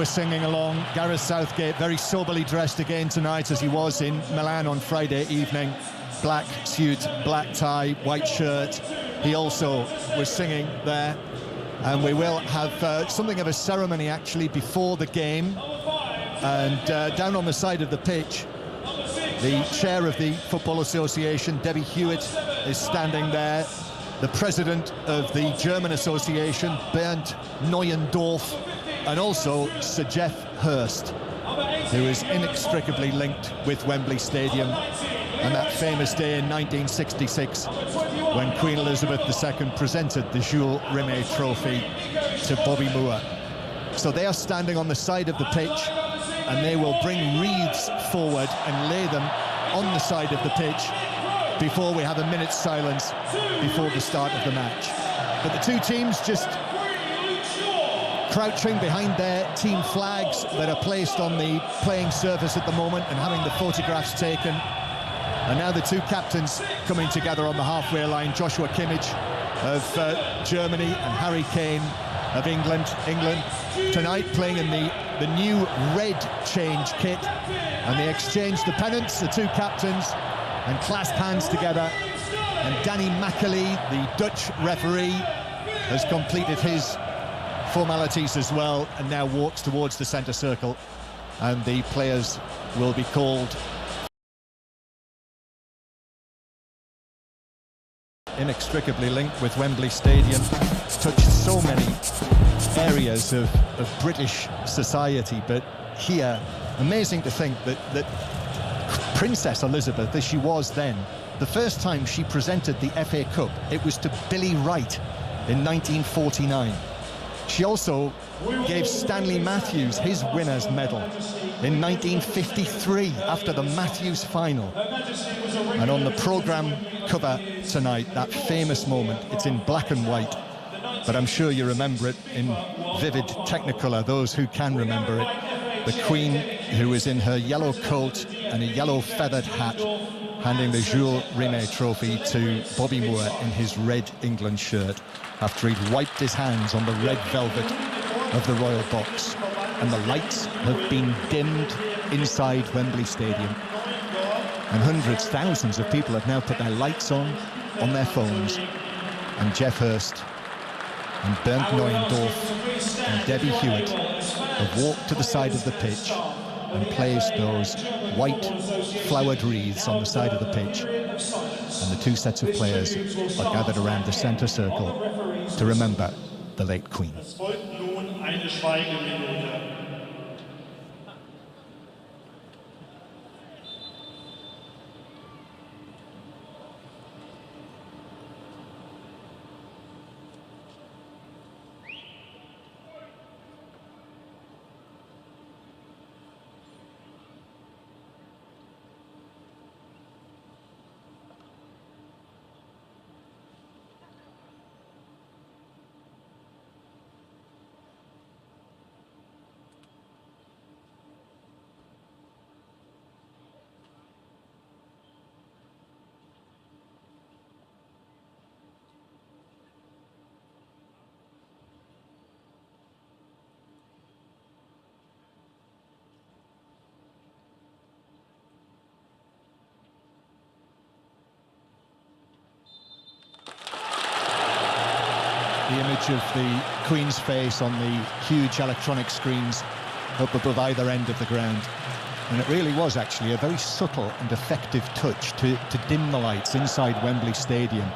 were singing along. Gareth Southgate, very soberly dressed again tonight, as he was in Milan on Friday evening. Black suit, black tie, white shirt. He also was singing there. And we will have something of a ceremony actually before the game. And down on the side of the pitch, the chair of the Football Association, Debbie Hewitt, is standing there. The president of the German Association, Bernd Neuendorf, and also Sir Geoff Hurst, who is inextricably linked with Wembley Stadium and that famous day in 1966 when Queen Elizabeth II presented the Jules Rimet Trophy to Bobby Moore. So they are standing on the side of the pitch, and they will bring wreaths forward and lay them on the side of the pitch before we have a minute's silence before the start of the match. But the two teams just crouching behind their team flags that are placed on the playing surface at the moment and having the photographs taken. And now the two captains coming together on the halfway line, Joshua Kimmich of Germany and Harry Kane of England. England tonight playing in the new red change kit, and they exchange the pennants, the two captains, and clasp hands together. And Danny Macaulay, the Dutch referee, has completed his formalities as well and now walks towards the centre circle, and the players will be called. Inextricably linked with Wembley Stadium, touched so many areas of British society, but here, amazing to think that Princess Elizabeth, as she was then, the first time she presented the FA Cup, it was to Billy Wright in 1949. She also gave Stanley Matthews his winner's medal in 1953 after the Matthews final. And on the programme cover tonight, that famous moment, it's in black and white, but I'm sure you remember it in vivid Technicolor, those who can remember it. The Queen, who is in her yellow coat and a yellow feathered hat, handing the Jules Rimet Trophy to Bobby Moore in his red England shirt after he'd wiped his hands on the red velvet of the Royal Box. And the lights have been dimmed inside Wembley Stadium, and hundreds, thousands of people have now put their lights on their phones. And Geoff Hurst and Bernd Neuendorf and Debbie Hewitt have walked to the side of the pitch and placed those white flowered wreaths on the side of the pitch. And the two sets of players are gathered around the centre circle to remember the late Queen. The image of the Queen's face on the huge electronic screens up above either end of the ground. And it really was actually a very subtle and effective touch to dim the lights inside Wembley Stadium.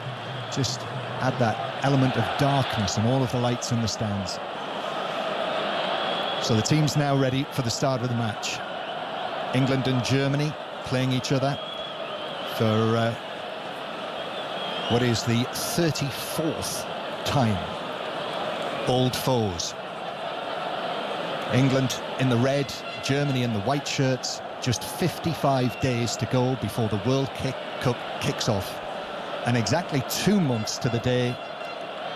Just add that element of darkness and all of the lights in the stands. So the team's now ready for the start of the match. England and Germany playing each other for what is the 34th time. Old foes. England in the red, Germany in the white shirts. Just 55 days to go before the World Cup kicks off, and exactly 2 months to the day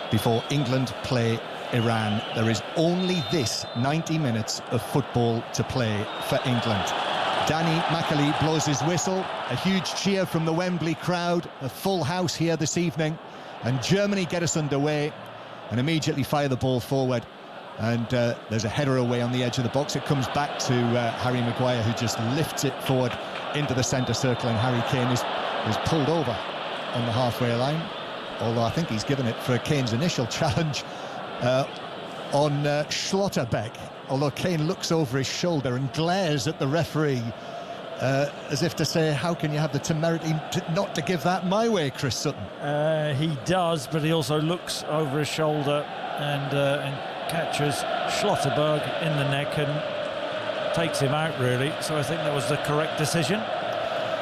before England play Iran. There is only this 90 minutes of football to play for England. Danny Macaulay blows his whistle, a huge cheer from the Wembley crowd, a full house here this evening, and Germany get us underway and immediately fire the ball forward. And there's a header away on the edge of the box. It comes back to Harry Maguire, who just lifts it forward into the centre circle, and Harry Kane is pulled over on the halfway line, although I think he's given it for Kane's initial challenge on Schlotterbeck, although Kane looks over his shoulder and glares at the referee as if to say, how can you have the temerity not to give that my way, Chris Sutton? He does, but he also looks over his shoulder and catches Schlotterberg in the neck and takes him out, really. So I think that was the correct decision.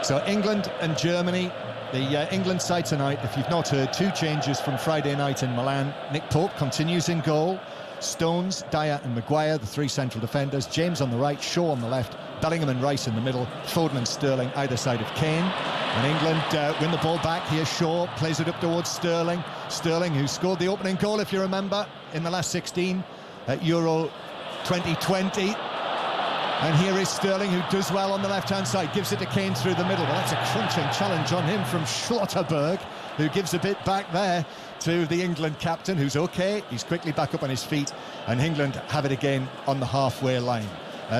So England and Germany, the England side tonight, if you've not heard, 2 changes from Friday night in Milan. Nick Pope continues in goal. Stones, Dyer and Maguire, the 3 central defenders. James on the right, Shaw on the left, Bellingham and Rice in the middle, Foden and Sterling either side of Kane. And England win the ball back. Here's Shaw, plays it up towards Sterling. Sterling, who scored the opening goal, if you remember, in the last 16 at Euro 2020. And here is Sterling, who does well on the left-hand side, gives it to Kane through the middle. Well, that's a crunching challenge on him from Schlotterberg, who gives a bit back there to the England captain, who's okay. He's quickly back up on his feet, and England have it again on the halfway line.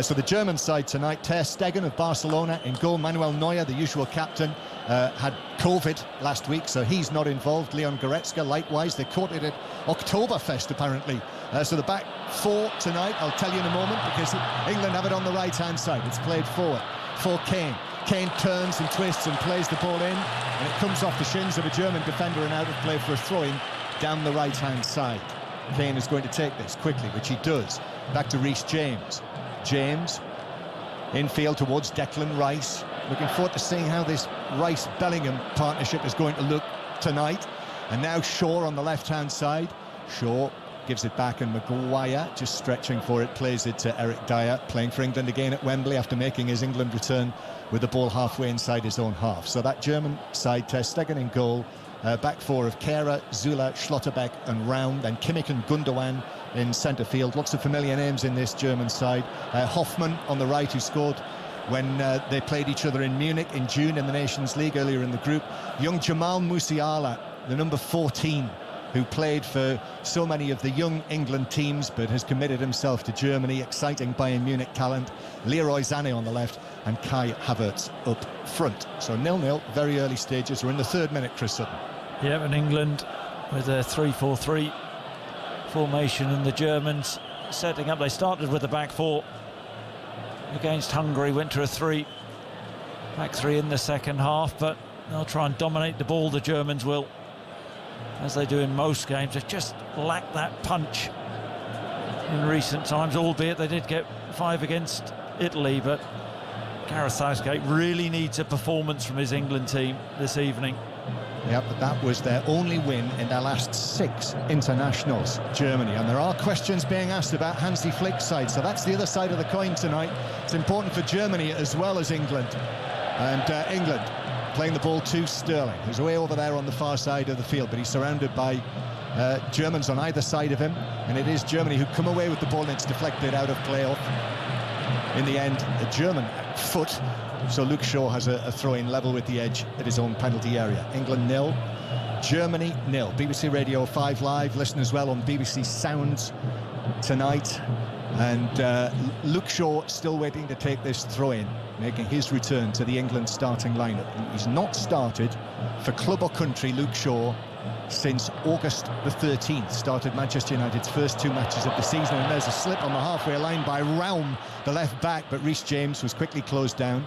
So the German side tonight, Ter Stegen of Barcelona in goal. Manuel Neuer, the usual captain, had COVID last week, so he's not involved. Leon Goretzka, likewise. They caught it at Oktoberfest, apparently. So the back 4 tonight, I'll tell you in a moment, because England have it on the right-hand side. It's played forward for Kane. Kane turns and twists and plays the ball in, and it comes off the shins of a German defender and out of play for a throw-in down the right-hand side. Kane is going to take this quickly, which he does. Back to Reece James. James infield towards Declan Rice. Looking forward to seeing how this Rice-Bellingham partnership is going to look tonight. And now Shaw on the left-hand side. Shaw gives it back, and Maguire, just stretching for it, plays it to Eric Dyer, playing for England again at Wembley after making his England return with the ball halfway inside his own half. So that German side, Ter Stegen in goal, back 4 of Kehrer, Zula, Schlotterbeck and Raum, then Kimmich and Gundogan in centre field. Lots of familiar names in this German side. Hoffmann on the right, who scored when they played each other in Munich in June in the Nations League earlier in the group. Young Jamal Musiala, the number 14, who played for so many of the young England teams but has committed himself to Germany. Exciting Bayern Munich talent. Leroy Sané on the left and Kai Havertz up front. So 0-0, very early stages. We're in the 3rd minute, Chris Sutton. Yeah, and England with a 3-4-3 formation, and the Germans setting up. They started with the back 4 against Hungary, went to a back 3 in the second half, but they'll try and dominate the ball, the Germans will, as they do in most games. They just lack that punch in recent times, albeit they did get 5 against Italy, but Gareth Southgate really needs a performance from his England team this evening. Yeah, but that was their only win in their last 6 internationals, Germany. And there are questions being asked about Hansi Flick's side, so that's the other side of the coin tonight. It's important for Germany as well as England. And England playing the ball to Sterling, who's way over there on the far side of the field, but he's surrounded by Germans on either side of him. And it is Germany who come away with the ball, and it's deflected out of play off. In the end, a German foot. So Luke Shaw has a throw-in level with the edge at his own penalty area. England 0, Germany 0. BBC Radio 5 Live, listen as well on BBC Sounds tonight. And Luke Shaw still waiting to take this throw-in, making his return to the England starting lineup. He's not started for club or country, Luke Shaw, since August the 13th. Started Manchester United's first 2 matches of the season, and there's a slip on the halfway line by Raum, the left back, but Reece James was quickly closed down.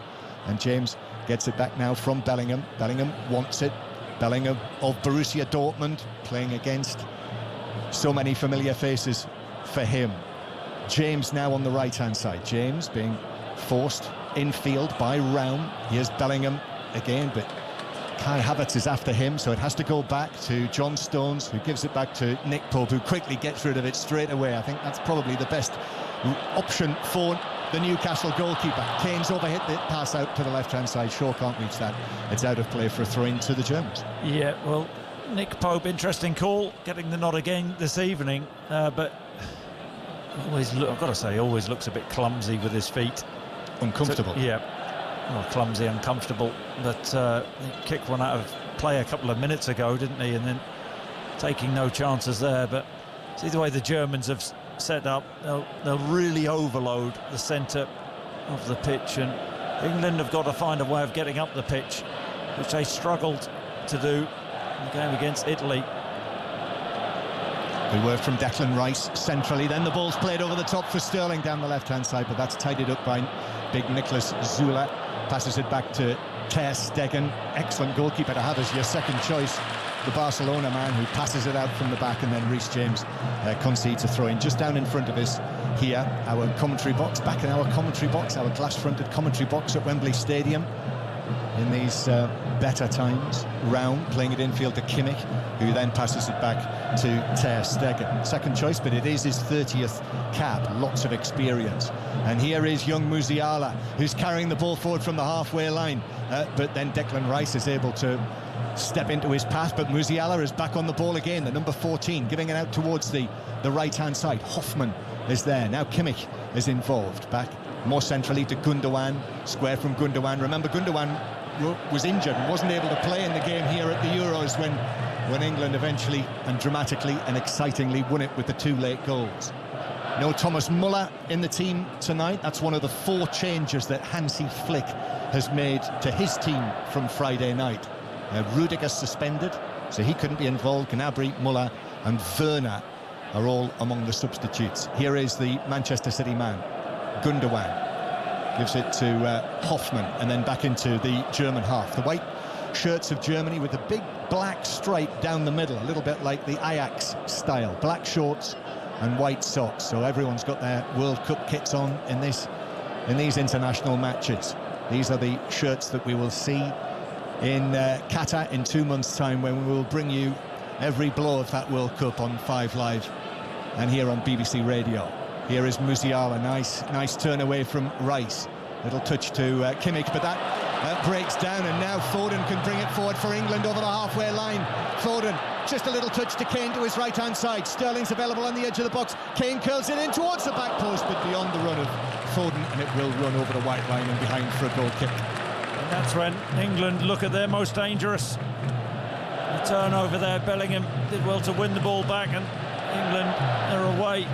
And James gets it back now from Bellingham. Bellingham wants it. Bellingham of Borussia Dortmund, playing against so many familiar faces for him. James now on the right-hand side. James being forced infield by Raum. Here's Bellingham again, but Kai Havertz is after him, so it has to go back to John Stones, who gives it back to Nick Pope, who quickly gets rid of it straight away. I think that's probably the best option for the Newcastle goalkeeper. Kane's overhit the pass out to the left-hand side. Shaw can't reach that. It's out of play for a throw-in to the Germans. Yeah, well, Nick Pope, interesting call, getting the nod again this evening, but I've got to say, always looks a bit clumsy with his feet. Uncomfortable. Yeah, well, clumsy, uncomfortable. But he kicked one out of play a couple of minutes ago, didn't he? And then taking no chances there, but See the way the Germans have set up. They'll really overload the centre of the pitch, and England have got to find a way of getting up the pitch, which they struggled to do in the game against Italy. Good work from Declan Rice centrally. Then the ball's played over the top for Sterling down the left-hand side, but that's tidied up by big Nicolas Zula. Passes it back to Ter Stegen. Excellent goalkeeper to have as your second choice. The Barcelona man who passes it out from the back, and then Reece James concedes a throw-in just down in front of us here. Our commentary box, back in our commentary box, our glass-fronted commentary box at Wembley Stadium. In these better times, Raum playing it infield to Kimmich, who then passes it back to Ter Stegen. Second choice, but it is his 30th cap, lots of experience. And here is young Musiala, who's carrying the ball forward from the halfway line. But then Declan Rice is able to step into his path, but Musiala is back on the ball again, the number 14, giving it out towards the right-hand side. Hoffman is there. Now Kimmich is involved. Back more centrally to Gundogan. Square from Gundogan. Remember, Gundogan was injured and wasn't able to play in the game here at the Euros when England eventually and dramatically and excitingly won it with the 2 late goals. No Thomas Muller in the team tonight. That's one of the 4 changes that Hansi Flick has made to his team from Friday night. Rudiger suspended, so he couldn't be involved. Gnabry, Muller and Werner are all among the substitutes. Here is the Manchester City man, Gundogan. Gives it to Hoffman, and then back into the German half. The white shirts of Germany with a big black stripe down the middle, a little bit like the Ajax style. Black shorts and white socks. So everyone's got their World Cup kits on in these international matches. These are the shirts that we will see in Qatar in 2 months' time, when we will bring you every blow of that World Cup on 5 Live and here on BBC Radio. Here is Musiala, nice turn away from Rice. Little touch to Kimmich, but that breaks down, and now Foden can bring it forward for England over the halfway line. Foden, just a little touch to Kane to his right-hand side. Sterling's available on the edge of the box. Kane curls it in towards the back post, but beyond the run of Foden, and it will run over the white line and behind for a goal kick. And that's when England look at their most dangerous. The turnover there, Bellingham did well to win the ball back, and England are away.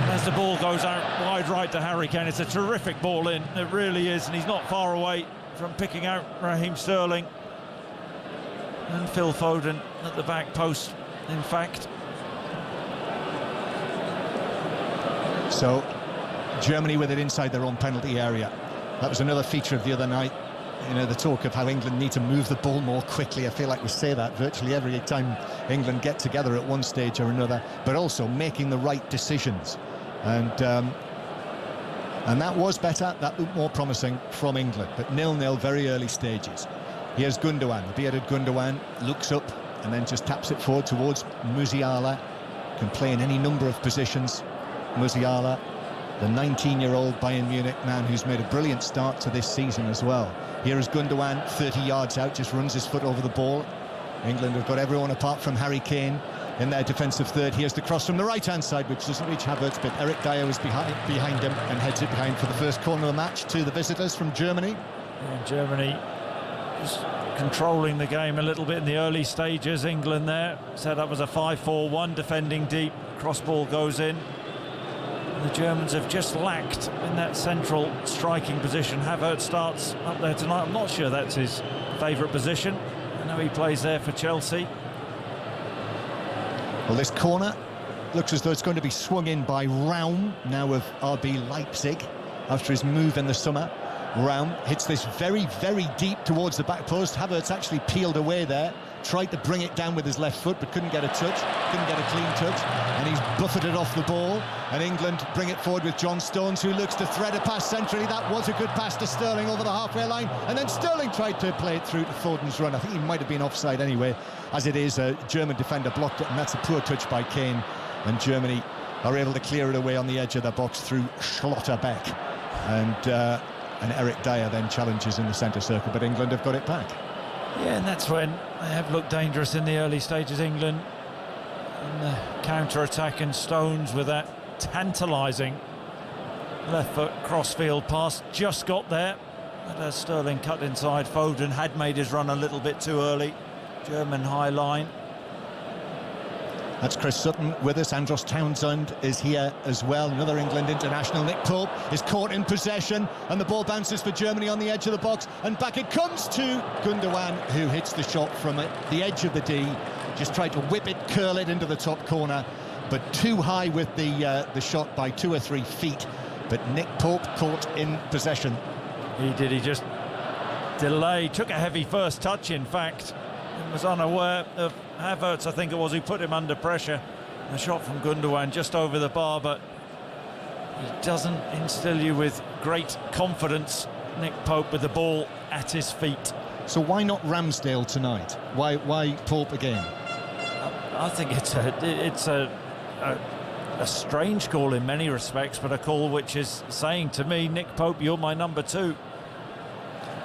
As the ball goes out wide right to Harry Kane, it's a terrific ball in, it really is, and he's not far away from picking out Raheem Sterling and Phil Foden at the back post, in fact. So Germany with it inside their own penalty area. That was another feature of the other night. You know, the talk of how England need to move the ball more quickly. I feel like we say that virtually every time England get together at one stage or another, but also making the right decisions. And that was better, that looked more promising from England, but 0-0 very early stages. Here's Gundogan, the bearded Gundogan, looks up and then just taps it forward towards Musiala. Can play in any number of positions. Musiala, the 19-year-old Bayern Munich man who's made a brilliant start to this season as well. Here is Gundogan, 30 yards out, just runs his foot over the ball. England have got everyone apart from Harry Kane in their defensive third. Here's the cross from the right-hand side, which doesn't reach Havertz, but Eric Dyer is behind him and heads it behind for the first corner of the match to the visitors from Germany. Yeah, Germany just controlling the game a little bit in the early stages. England there, set up as a 5-4-1, defending deep, cross ball goes in. The Germans have just lacked in that central striking position. Havertz starts up there tonight. I'm not sure that's his favourite position. I know he plays there for Chelsea. Well, this corner looks as though it's going to be swung in by Raum, now of RB Leipzig, after his move in the summer. Raum hits this very, very deep towards the back post. Havertz actually peeled away there, tried to bring it down with his left foot, but couldn't get a touch, couldn't get a clean touch, and he's buffeted off the ball. And England bring it forward with John Stones, who looks to thread a pass centrally. That was a good pass to Sterling over the halfway line, and then Sterling tried to play it through to Foden's run. I think he might have been offside anyway. As it is, a German defender blocked it, and that's a poor touch by Kane, and Germany are able to clear it away on the edge of the box through Schlotterbeck. And Eric Dyer then challenges in the centre circle, but England have got it back. Yeah, and that's when they have looked dangerous in the early stages, England. And the counter-attack, and Stones with that tantalising left foot crossfield pass just got there. But as Sterling cut inside, Foden had made his run a little bit too early. German high line. That's Chris Sutton with us. Andros Townsend is here as well. Another England international. Nick Pope is caught in possession, and the ball bounces for Germany on the edge of the box, and back it comes to Gundogan, who hits the shot from the edge of the D. Just tried to whip it, curl it into the top corner, but too high with the shot by 2 or 3 feet. But Nick Pope caught in possession. He did. He just delayed, took a heavy first touch, in fact, and was unaware of Havertz, I think it was, who put him under pressure. A shot from Gundogan just over the bar, but he doesn't instill you with great confidence, Nick Pope, with the ball at his feet. So why not Ramsdale tonight? Why Pope again? I think it's a strange call in many respects, but a call which is saying to me, Nick Pope, you're my number 2.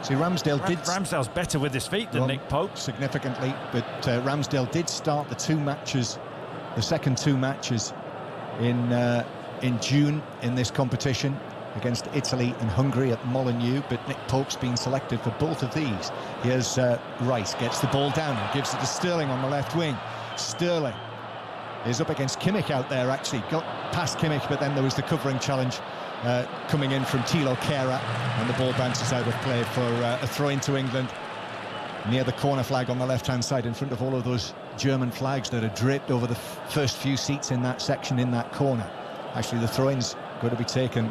See, Ramsdale's better with his feet than Nick Pope. Significantly, but Ramsdale did start the second 2 matches in June in this competition against Italy and Hungary at Molineux, but Nick Pope's been selected for both of these. Here's Rice, gets the ball down and gives it to Sterling on the left wing. Sterling is up against Kimmich out there, actually. Got past Kimmich, but then there was the covering challenge coming in from Thilo Kehrer, and the ball bounces out of play for a throw into England near the corner flag on the left-hand side, in front of all of those German flags that are draped over the first few seats in that section in that corner. Actually, the throw-in's going to be taken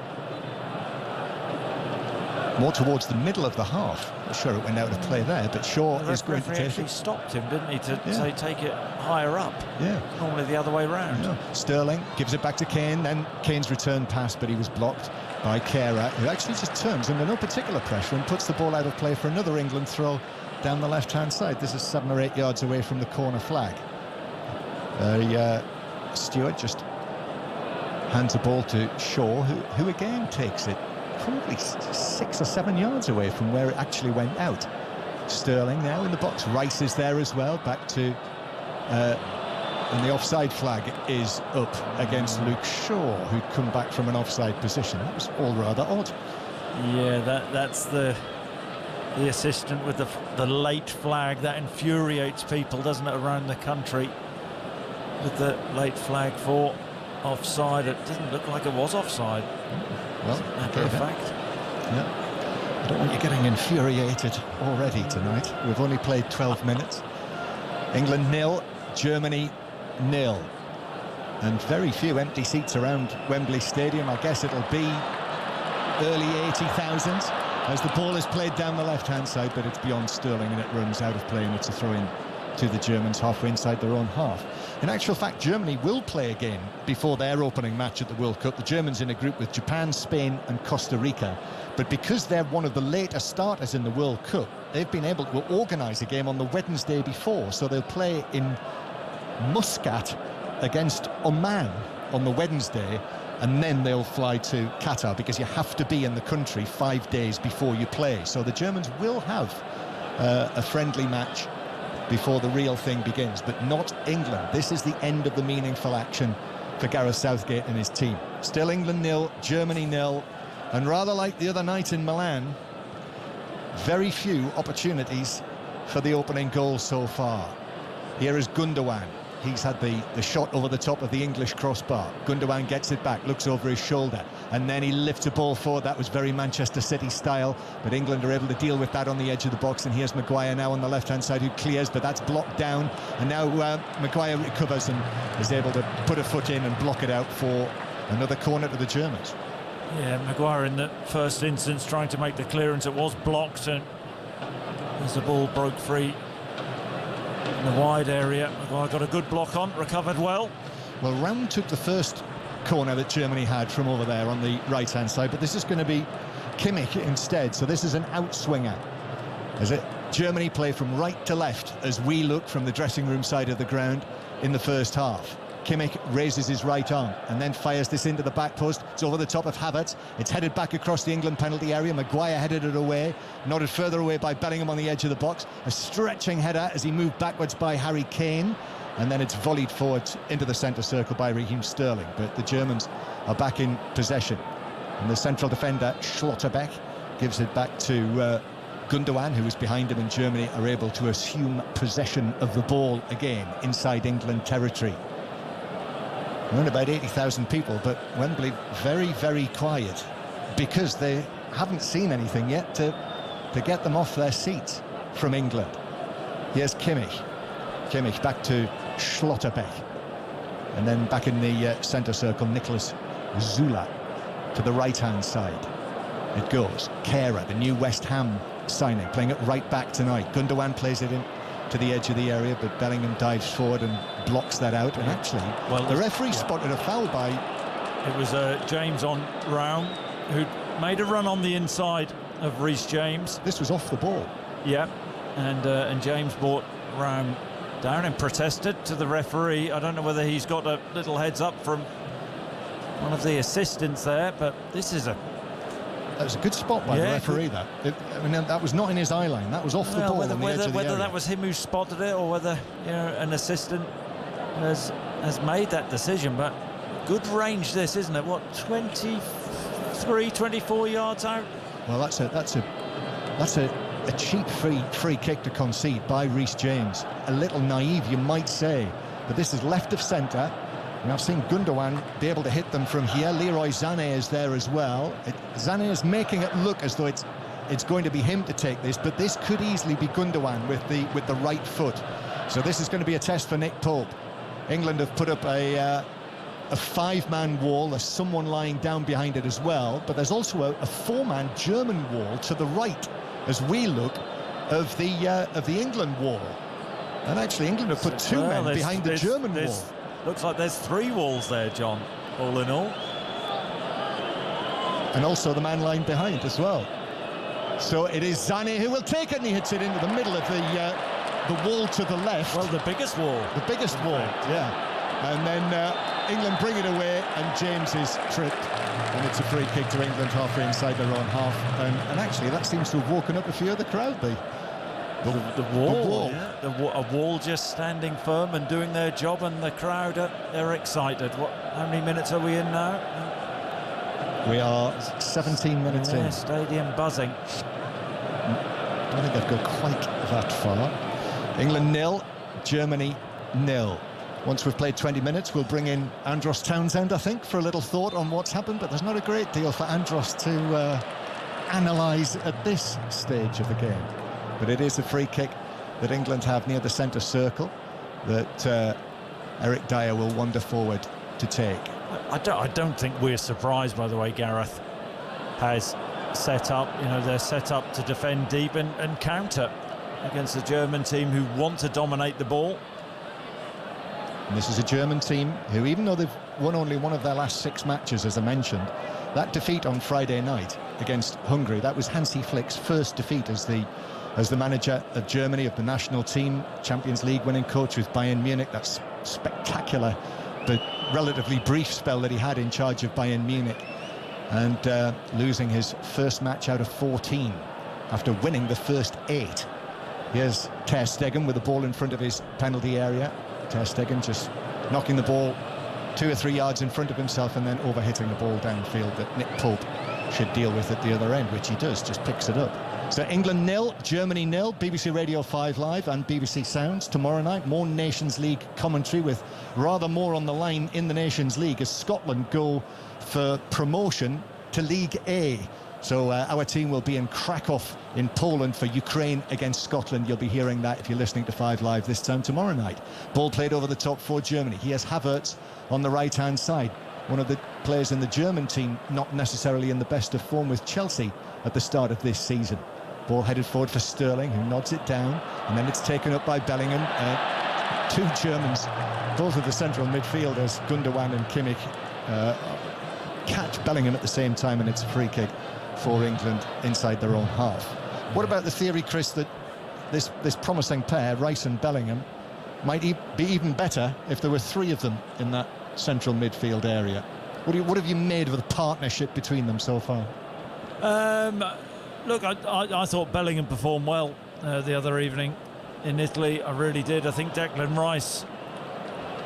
more towards the middle of the half. I'm sure it went out of play there, but Shaw is going to take actually it. Stopped him, didn't he, to say take it higher up? Yeah. Normally the other way round. Yeah. Sterling gives it back to Kane, then Kane's return pass, but he was blocked by Kehrer, who actually just turns under no particular pressure and puts the ball out of play for another England throw down the left-hand side. This is 7 or 8 yards away from the corner flag. Stewart just hands the ball to Shaw, who again takes it probably 6 or 7 yards away from where it actually went out. Sterling now in the box. Rice is there as well, back to and the offside flag is up against Luke Shaw, who'd come back from an offside position. That was all rather odd. Yeah, that's the assistant with the late flag. That infuriates people, doesn't it, around the country, with the late flag for offside. It didn't look like it was offside. Well, matter of fact. Yeah. I don't want you getting infuriated already tonight. We've only played 12 minutes. England 0, Germany 0. And very few empty seats around Wembley Stadium. I guess it'll be early 80,000s as the ball is played down the left-hand side, but it's beyond Sterling and it runs out of play, and it's a throw-in to the Germans halfway inside their own half. In actual fact, Germany will play again before their opening match at the World Cup. The Germans in a group with Japan, Spain and Costa Rica. But because they're one of the later starters in the World Cup, they've been able to organise a game on the Wednesday before. So they'll play in Muscat against Oman on the Wednesday, and then they'll fly to Qatar, because you have to be in the country 5 days before you play. So the Germans will have a friendly match before the real thing begins, but not England. This is the end of the meaningful action for Gareth Southgate and his team. Still England 0, Germany 0, and rather like the other night in Milan, very few opportunities for the opening goal so far. Here is Gundogan. He's had the shot over the top of the English crossbar. Gundogan gets it back, looks over his shoulder, and then he lifts a ball forward. That was very Manchester City style, but England are able to deal with that on the edge of the box. And here's Maguire now on the left-hand side, who clears, but that's blocked down. And now Maguire recovers and is able to put a foot in and block it out for another corner to the Germans. Yeah, Maguire in the first instance trying to make the clearance. It was blocked, and as the ball broke free in the wide area, Maguire got a good block on, recovered well. Well, Round took the first corner that Germany had from over there on the right-hand side, but this is going to be Kimmich instead, so this is an outswinger. As Germany play from right to left as we look from the dressing room side of the ground in the first half. Kimmich raises his right arm and then fires this into the back post. It's over the top of Havertz. It's headed back across the England penalty area. Maguire headed it away, nodded further away by Bellingham on the edge of the box. A stretching header as he moved backwards by Harry Kane, and then it's volleyed forward into the centre circle by Raheem Sterling. But the Germans are back in possession, and the central defender Schlotterbeck gives it back to Gundogan, who is behind him, and Germany are able to assume possession of the ball again inside England territory. Around about 80,000 people, but Wembley very, very quiet because they haven't seen anything yet to get them off their seats from England. Here's Kimmich. Kimmich back to Schlotterbeck. And then back in the centre circle, Nicholas Zula to the right-hand side. It goes. Kehrer, the new West Ham signing, playing it right back tonight. Gundogan plays it in to the edge of the area, but Bellingham dives forward and blocks that out. And actually, the referee spotted a foul by... It was James on Raum, who made a run on the inside of Reece James. This was off the ball. Yeah, and James brought Raum down and protested to the referee. I don't know whether he's got a little heads up from one of the assistants there, but this is a... That was a good spot by the referee. That was not in his eye line. That was off the ball. Whether area. that was him who spotted it or whether an assistant has made that decision. But good range, this, isn't it? What, 23, 24 yards out? Well, that's a cheap free kick to concede by Reece James. A little naive, you might say, but this is left of centre. And I've seen Gundogan be able to hit them from here. Leroy Sané is there as well. Sané is making it look as though it's going to be him to take this, but this could easily be Gundogan with the right foot. So this is going to be a test for Nick Pope. England have put up a five-man wall. There's someone lying down behind it as well, but there's also a four-man German wall to the right as we look of the England wall. And actually, England have put two men behind the German wall. Looks like there's three walls there, John, all in all. And also the man lying behind as well. So it is Sané who will take it, and he hits it into the middle of the wall to the left. Well, the biggest wall. The biggest wall, yeah. And then England bring it away, and James is tripped. And it's a free kick to England halfway inside their own half. And actually, that seems to have woken up a few of the crowd, The wall. Yeah. A wall just standing firm and doing their job, and the crowd they're excited. How many minutes are we in now? We are 17 minutes in. Stadium buzzing. I don't think they've got quite that far. England 0, Germany 0. Once we've played 20 minutes, we'll bring in Andros Townsend, I think, for a little thought on what's happened, but there's not a great deal for Andros to analyse at this stage of the game. But it is a free kick that England have near the centre circle that Eric Dyer will wander forward to take. I don't think we're surprised by the way Gareth has set up. They're set up to defend deep and counter against a German team who want to dominate the ball. And this is a German team who, even though they've won only one of their last 6 matches, as I mentioned, that defeat on Friday night against Hungary, that was Hansi Flick's first defeat as the manager of Germany, of the national team, Champions League winning coach with Bayern Munich. That's spectacular, but relatively brief spell that he had in charge of Bayern Munich, and losing his first match out of 14 after winning the first 8. Here's Ter Stegen with the ball in front of his penalty area. Ter Stegen just knocking the ball 2 or 3 yards in front of himself and then overhitting the ball downfield that Nick Pope should deal with at the other end, which he does, just picks it up. So England 0, Germany 0, BBC Radio 5 Live and BBC Sounds tomorrow night. More Nations League commentary with rather more on the line in the Nations League as Scotland go for promotion to League A. So our team will be in Krakow in Poland for Ukraine against Scotland. You'll be hearing that if you're listening to 5 Live this time tomorrow night. Ball played over the top for Germany. He has Havertz on the right-hand side. One of the players in the German team not necessarily in the best of form with Chelsea at the start of this season. Ball headed forward for Sterling, who nods it down, and then it's taken up by Bellingham. 2 Germans, both of the central midfielders, Gundogan and Kimmich, catch Bellingham at the same time, and it's a free kick for England inside their own half. What about the theory, Chris, that this promising pair, Rice and Bellingham, might be even better if there were 3 of them in that central midfield area? What have you made of the partnership between them so far? Look, I thought Bellingham performed well the other evening in Italy. I really did. I think Declan Rice,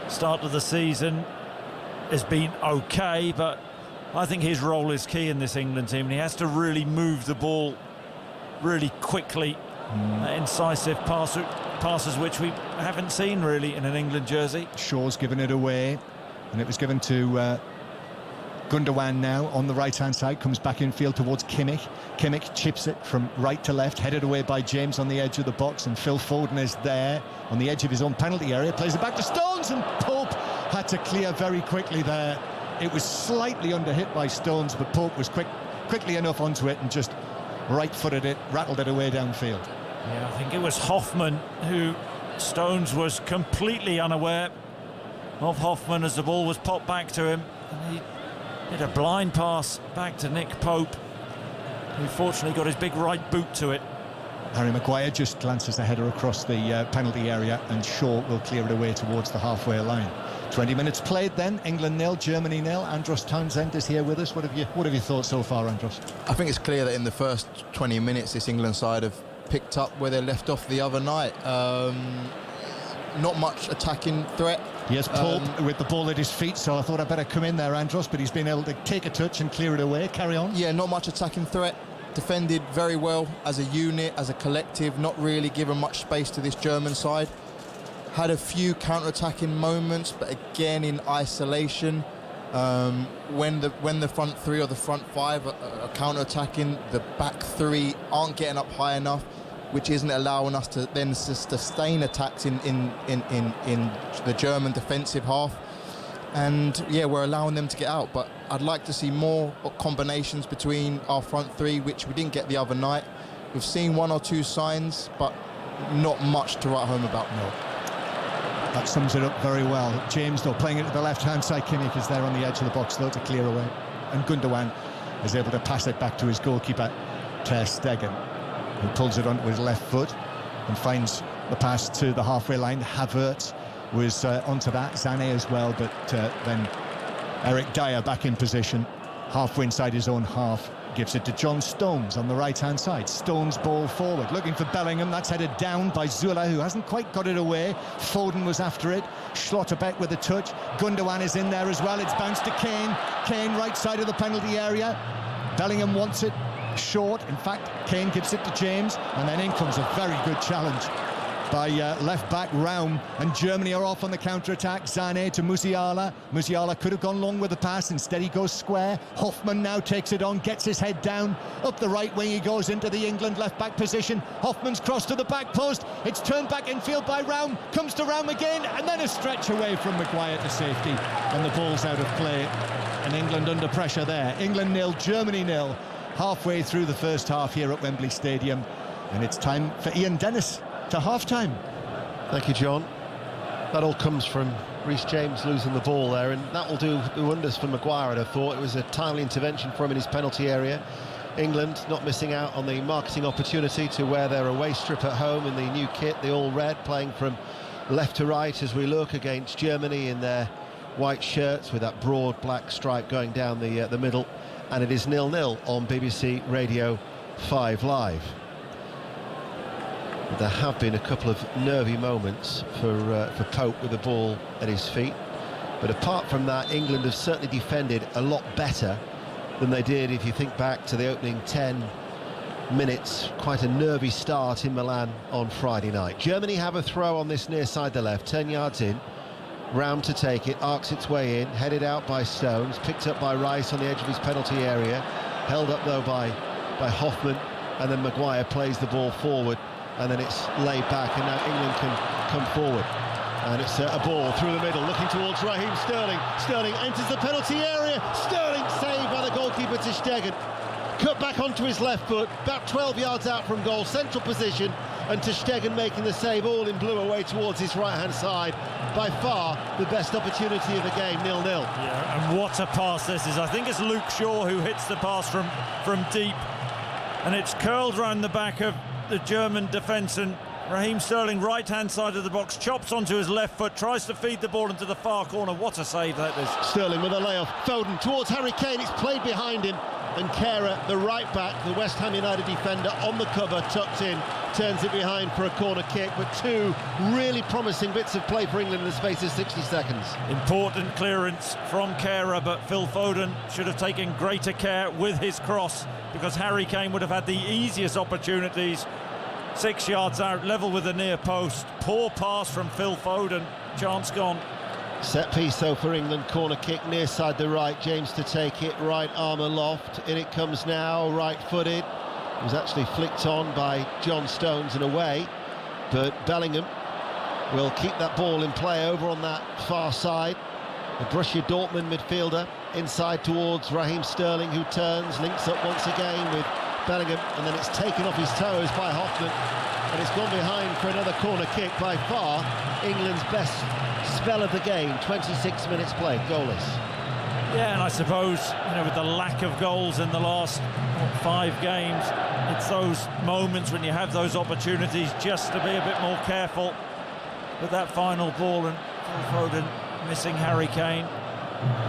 start of the season, has been okay, but I think his role is key in this England team, and he has to really move the ball really quickly. Incisive passes which we haven't seen really in an England jersey. Shaw's given it away. And it was given to Gundogan now on the right-hand side, comes back infield towards Kimmich. Kimmich chips it from right to left, headed away by James on the edge of the box, and Phil Foden is there on the edge of his own penalty area, plays it back to Stones, and Pope had to clear very quickly there. It was slightly under-hit by Stones, but Pope was quickly enough onto it and just right-footed it, rattled it away downfield. Yeah, I think it was Hoffman who Stones was completely unaware of Hoffman as the ball was popped back to him, and he did a blind pass back to Nick Pope, who fortunately got his big right boot to it. Harry Maguire just glances the header across the penalty area, and Shaw will clear it away towards the halfway line. 20 minutes played then, England 0, Germany 0. Andros Townsend is here with us. What have you thought so far, Andros? I think it's clear that in the first 20 minutes this England side have picked up where they left off the other night. Not much attacking threat. Yes, Pope with the ball at his feet, so I thought I'd better come in there, Andros, but he's been able to take a touch and clear it away. Carry on. Yeah, not much attacking threat. Defended very well as a unit, as a collective, not really given much space to this German side. Had a few counter-attacking moments, but again in isolation. When the front three or the front five are counter-attacking, the back three aren't getting up high enough, which isn't allowing us to then sustain attacks in the German defensive half. And yeah, we're allowing them to get out, but I'd like to see more combinations between our front three, which we didn't get the other night. We've seen one or two signs, but not much to write home about. No. That sums it up very well. James, though, playing it to the left-hand side. Kimmich is there on the edge of the box, though, to clear away. And Gundogan is able to pass it back to his goalkeeper, Ter Stegen, who pulls it onto his left foot and finds the pass to the halfway line. Havertz was onto that, Sané as well, but then Eric Dyer back in position, halfway inside his own half, gives it to John Stones on the right-hand side. Stones ball forward, looking for Bellingham. That's headed down by Zula, who hasn't quite got it away. Foden was after it. Schlotterbeck with a touch. Gundogan is in there as well. It's bounced to Kane. Kane right side of the penalty area. Bellingham wants it short. In fact, Kane gives it to James, and then in comes a very good challenge by left-back Raum, and Germany are off on the counter-attack. Sané to Musiala. Musiala could have gone long with the pass, instead he goes square. Hoffman now takes it on, gets his head down. Up the right wing he goes into the England left-back position. Hoffman's crossed to the back post. It's turned back infield by Raum. Comes to Raum again, and then a stretch away from Maguire to safety. And the ball's out of play. And England under pressure there. England 0, Germany 0. Halfway through the first half here at Wembley Stadium. And it's time for Ian Dennis to half-time. Thank you, John. That all comes from Reece James losing the ball there, and that will do wonders for Maguire. I'd have thought it was a timely intervention for him in his penalty area. England not missing out on the marketing opportunity to wear their away strip at home in the new kit, the all-red, playing from left to right as we look against Germany in their white shirts with that broad black stripe going down the middle. And it is 0-0 on BBC Radio 5 Live. There have been a couple of nervy moments for Pope with the ball at his feet, but apart from that, England have certainly defended a lot better than they did if you think back to the opening 10 minutes. Quite a nervy start in Milan on Friday night. Germany have a throw on this near side the left, 10 yards in. Raum to take it, arcs its way in, headed out by Stones, picked up by Rice on the edge of his penalty area, held up though by Hoffman, and then Maguire plays the ball forward. And then it's laid back, and now England can come forward. And it's a ball through the middle, looking towards Raheem Sterling. Sterling enters the penalty area. Sterling saved by the goalkeeper Ter Stegen. Cut back onto his left foot, about 12 yards out from goal, central position, and Ter Stegen making the save, all in blue, away towards his right-hand side. By far the best opportunity of the game, 0-0. Yeah, and what a pass this is. I think it's Luke Shaw who hits the pass from deep, and it's curled round the back of the German defence, and Raheem Sterling, right-hand side of the box, chops onto his left foot, tries to feed the ball into the far corner. What a save that is. Sterling with a layoff. Foden towards Harry Kane. It's played behind him. And Kehrer, the right-back, the West Ham United defender, on the cover, tucked in, turns it behind for a corner kick. But two really promising bits of play for England in the space of 60 seconds. Important clearance from Kehrer, but Phil Foden should have taken greater care with his cross, because Harry Kane would have had the easiest opportunities. 6 yards out, level with the near post. Poor pass from Phil Foden. Chance gone. Set piece though for England, corner kick near side the right, James to take it, right arm aloft, in it comes now, right-footed. It was actually flicked on by John Stones and away, but Bellingham will keep that ball in play over on that far side. The Borussia Dortmund midfielder inside towards Raheem Sterling, who turns, links up once again with Bellingham, and then it's taken off his toes by Hoffman, and it's gone behind for another corner kick. By far England's best spell of the game, 26 minutes played, goalless. Yeah, and I suppose, you know, with the lack of goals in the last 5 games, it's those moments when you have those opportunities just to be a bit more careful with that final ball, and Phil Foden missing Harry Kane.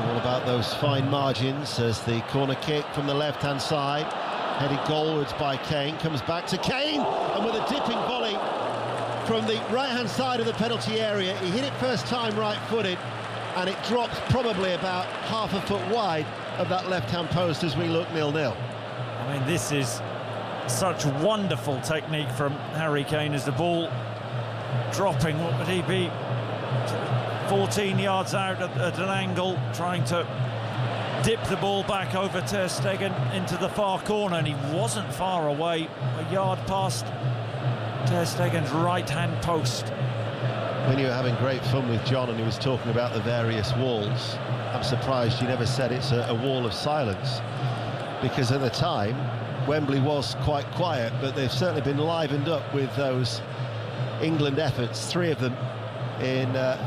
All about those fine margins as the corner kick from the left-hand side, headed goalwards by Kane, comes back to Kane, and with a dipping volley from the right-hand side of the penalty area. He hit it first time right-footed, and it drops probably about half a foot wide of that left-hand post as we look 0-0. I mean, this is such wonderful technique from Harry Kane as the ball dropping. What would he be? 14 yards out at an angle, trying to dip the ball back over Ter Stegen into the far corner, and he wasn't far away, a yard past Ter Stegen's right-hand post. When you were having great fun with John and he was talking about the various walls, I'm surprised you never said it's a wall of silence, because at the time Wembley was quite quiet, but they've certainly been livened up with those England efforts, 3 of them in a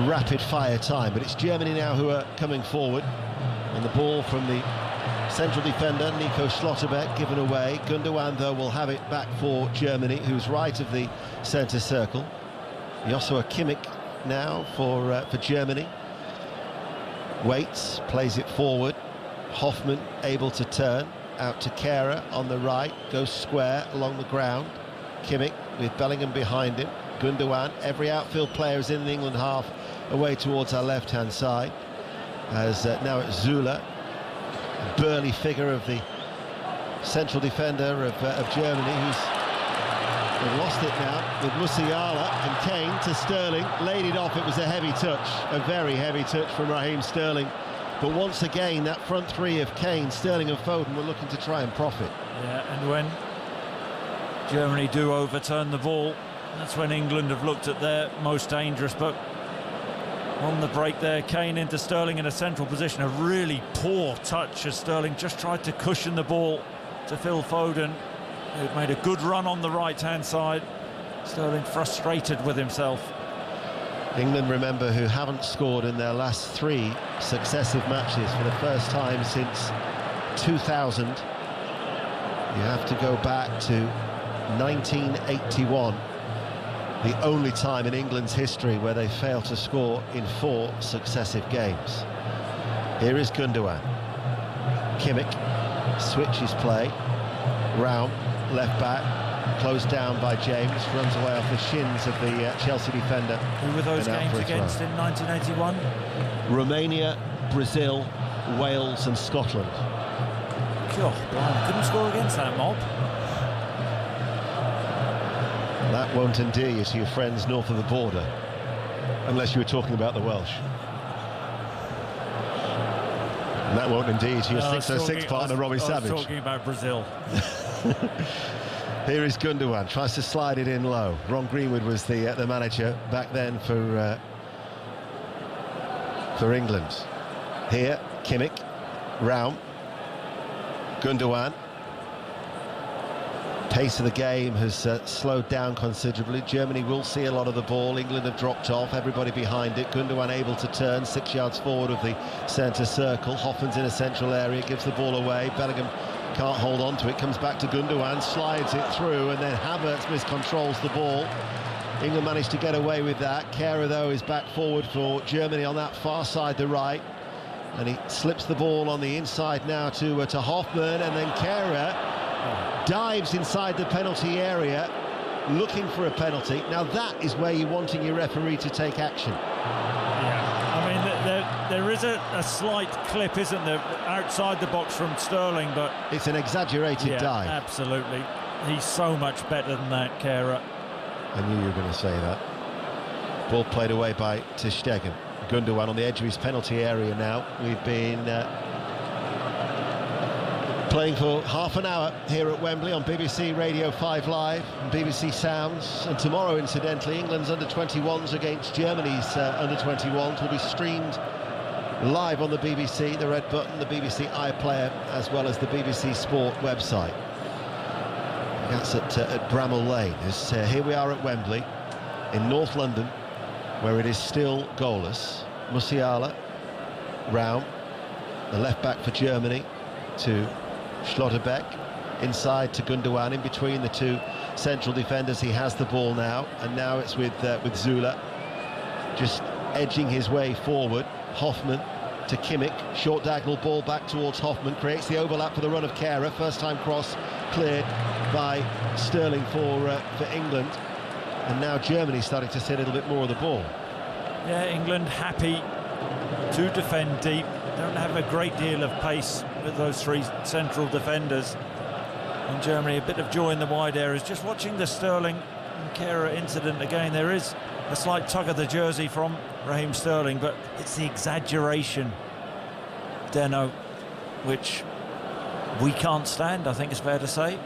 rapid-fire time. But it's Germany now who are coming forward, and the ball from the central defender Nico Schlotterbeck given away. Gundogan though will have it back for Germany, who's right of the centre circle. Joshua Kimmich now for Germany. Waits, plays it forward. Hoffman able to turn out to Kehrer on the right, goes square along the ground. Kimmich with Bellingham behind him. Gundogan, every outfield player is in the England half, away towards our left-hand side, as now it's Zula, a burly figure of the central defender of Germany, they've lost it now with Musiala, and Kane to Sterling, laid it off. It was a heavy touch, a very heavy touch from Raheem Sterling, but once again that front 3 of Kane, Sterling and Foden were looking to try and profit. Yeah, and when Germany do overturn the ball, that's when England have looked at their most dangerous. But on the break there, Kane into Sterling in a central position, a really poor touch as Sterling just tried to cushion the ball to Phil Foden, who'd made a good run on the right-hand side. Sterling frustrated with himself. England, remember, who haven't scored in their last 3 successive matches for the first time since 2000. You have to go back to 1981, the only time in England's history where they failed to score in 4 successive games. Here is Gundogan. Kimmich switches play. Raum, left back, closed down by James, runs away off the shins of the Chelsea defender. Who were those games against in 1981? Romania, Brazil, Wales and Scotland. God, Brian couldn't score against that mob. That won't endear you to your friends north of the border, unless you were talking about the Welsh. And that won't endear you to your 606 partner, Robbie Savage. I was talking about Brazil. Here is Gundogan, tries to slide it in low. Ron Greenwood was the manager back then for England. Here, Kimmich, Raum, Gundogan. Pace of the game has slowed down considerably. Germany will see a lot of the ball. England have dropped off, everybody behind it. Gundogan able to turn 6 yards forward of the centre circle. Hoffman's in a central area, gives the ball away. Bellingham can't hold on to it, comes back to Gundogan, slides it through, and then Havertz miscontrols the ball. England managed to get away with that. Kehrer, though, is back forward for Germany on that far side, the right. And he slips the ball on the inside now to Hoffman, and then Kehrer dives inside the penalty area, looking for a penalty. Now that is where you're wanting your referee to take action. Yeah, I mean, there is a slight clip, isn't there, outside the box from Sterling, but... It's an exaggerated dive. Absolutely. He's so much better than that, Kehrer. I knew you were going to say that. Ball played away by ter Stegen. Gundogan on the edge of his penalty area now. We've been playing for half an hour here at Wembley on BBC Radio 5 Live and BBC Sounds. And tomorrow, incidentally, England's under-21s against Germany's under-21s will be streamed live on the BBC, the Red Button, the BBC iPlayer, as well as the BBC Sport website. That's at Bramall Lane. Here we are at Wembley in North London, where it is still goalless. Musiala, Raum, the left back for Germany, to Schlotterbeck, inside to Gundogan, in between the two central defenders. He has the ball now, and now it's with Zula, just edging his way forward. Hoffman to Kimmich, short diagonal ball back towards Hoffman, creates the overlap for the run of Kehrer. First time cross cleared by Sterling for England, and now Germany starting to see a little bit more of the ball. Yeah, England happy to defend deep, don't have a great deal of pace with those three central defenders, and Germany a bit of joy in the wide areas. Just watching the Sterling and Kehrer incident again, there is a slight tug of the jersey from Raheem Sterling, but it's the exaggeration, Deno, which we can't stand, I think it's fair to say.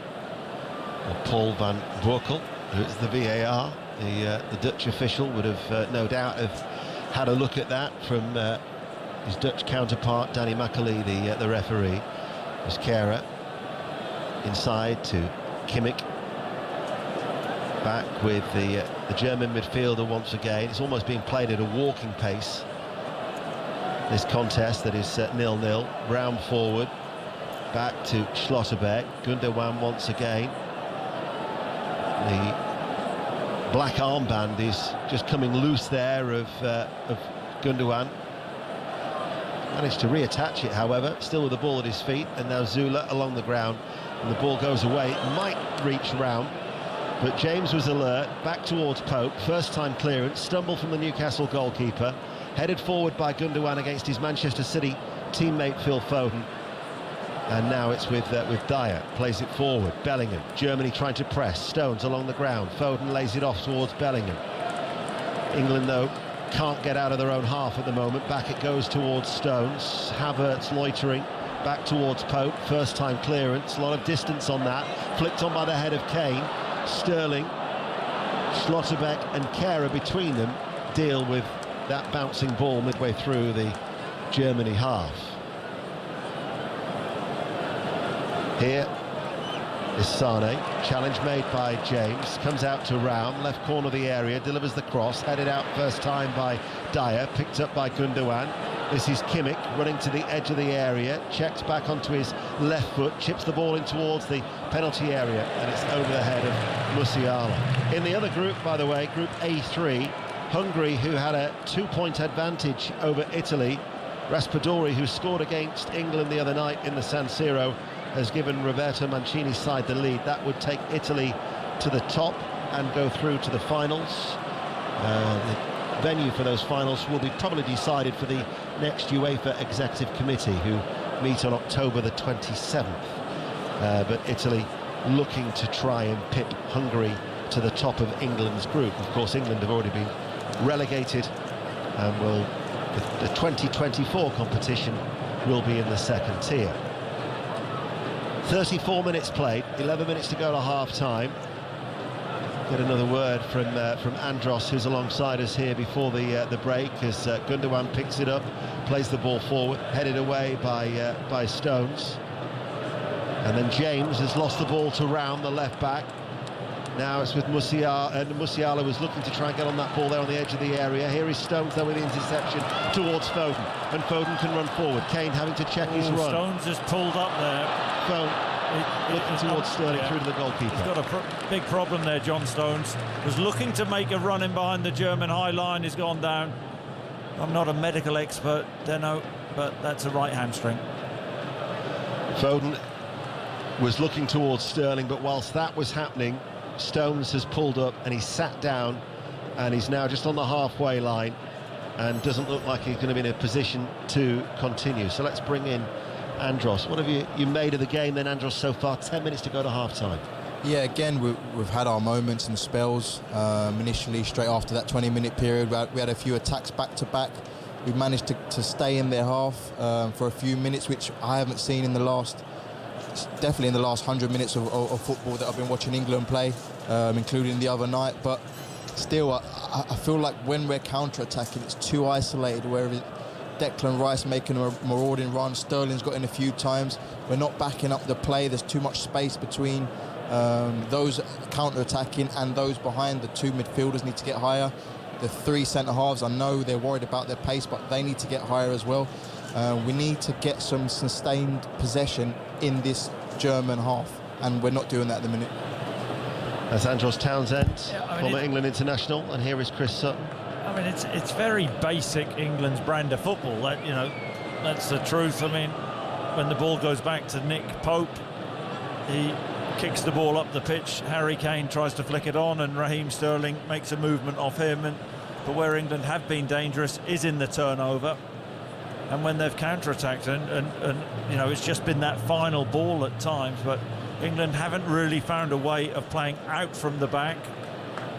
Well, Paul van Boekel, who's the VAR, the Dutch official, would have no doubt have had a look at that from his Dutch counterpart, Danny McAlee, the referee. As Kehrer inside to Kimmich, back with the German midfielder once again. It's almost being played at a walking pace, this contest that is 0-0. Raum forward, back to Schlotterbeck. Gundogan once again. The black armband is just coming loose there of Gundogan. Managed to reattach it, however, still with the ball at his feet, and now Zula along the ground, and the ball goes away. It might reach Raum, but James was alert, back towards Pope. First time clearance, stumble from the Newcastle goalkeeper, headed forward by Gundogan against his Manchester City teammate Phil Foden. And now it's with Dyer, plays it forward. Bellingham, Germany trying to press. Stones along the ground. Foden lays it off towards Bellingham. England, though, can't get out of their own half at the moment. Back it goes towards Stones. Havertz loitering, back towards Pope. First time clearance, a lot of distance on that. Flicked on by the head of Kane. Sterling, Schlotterbeck and Kehrer between them deal with that bouncing ball midway through the Germany half. Here is Sane, challenge made by James, comes out to Raum, left corner of the area, delivers the cross, headed out first time by Dyer, picked up by Gundogan. This is Kimmich running to the edge of the area, checks back onto his left foot, chips the ball in towards the penalty area, and it's over the head of Musiala. In the other group, by the way, Group A3, Hungary, who had a 2-point advantage over Italy. Raspadori, who scored against England the other night in the San Siro, has given Roberto Mancini's side the lead. That would take Italy to the top and go through to the finals. The venue for those finals will be probably decided for the next UEFA Executive Committee, who meet on October the 27th. But Italy looking to try and pip Hungary to the top of England's group. Of course, England have already been relegated, and the 2024 competition will be in the second tier. 34 minutes played, 11 minutes to go to half-time. Get another word from Andros, who's alongside us here before the break, as Gundogan picks it up, plays the ball forward, headed away by Stones. And then James has lost the ball to Raum, the left-back. Now it's with Musiala, and Musiala was looking to try and get on that ball there on the edge of the area. Here is Stones there with the interception towards Foden, and Foden can run forward. Kane having to check his run. Stones is pulled up there. Looking towards Sterling, yeah, through to the goalkeeper. He's got a big problem there, John Stones. Was looking to make a run in behind the German high line. He's gone down. I'm not a medical expert, Deno, but that's a right hamstring. Foden was looking towards Sterling, but whilst that was happening, Stones has pulled up and he's sat down, and he's now just on the halfway line and doesn't look like he's going to be in a position to continue. So let's bring in Andros. What have you made of the game then, Andros, so far? 10 minutes to go to half-time. Yeah, again, we've had our moments and spells. Initially, straight after that 20-minute period, we had a few attacks back-to-back. We managed to stay in their half for a few minutes, which I haven't seen definitely in the last 100 minutes of football that I've been watching England play, including the other night. But still, I feel like when we're counter-attacking, it's too isolated, where Declan Rice making a marauding run, Sterling's got in a few times. We're not backing up the play. There's too much space between those counter-attacking and those behind. The two midfielders need to get higher. The three centre-halves, I know they're worried about their pace, but they need to get higher as well. We need to get some sustained possession in this German half, and we're not doing that at the minute. That's Andros Townsend, former England international, and here is Chris Sutton. I mean, it's very basic England's brand of football. That's the truth. I mean, when the ball goes back to Nick Pope, he kicks the ball up the pitch. Harry Kane tries to flick it on, and Raheem Sterling makes a movement off him. But where England have been dangerous is in the turnover, and when they've counter-attacked, and it's just been that final ball at times. But England haven't really found a way of playing out from the back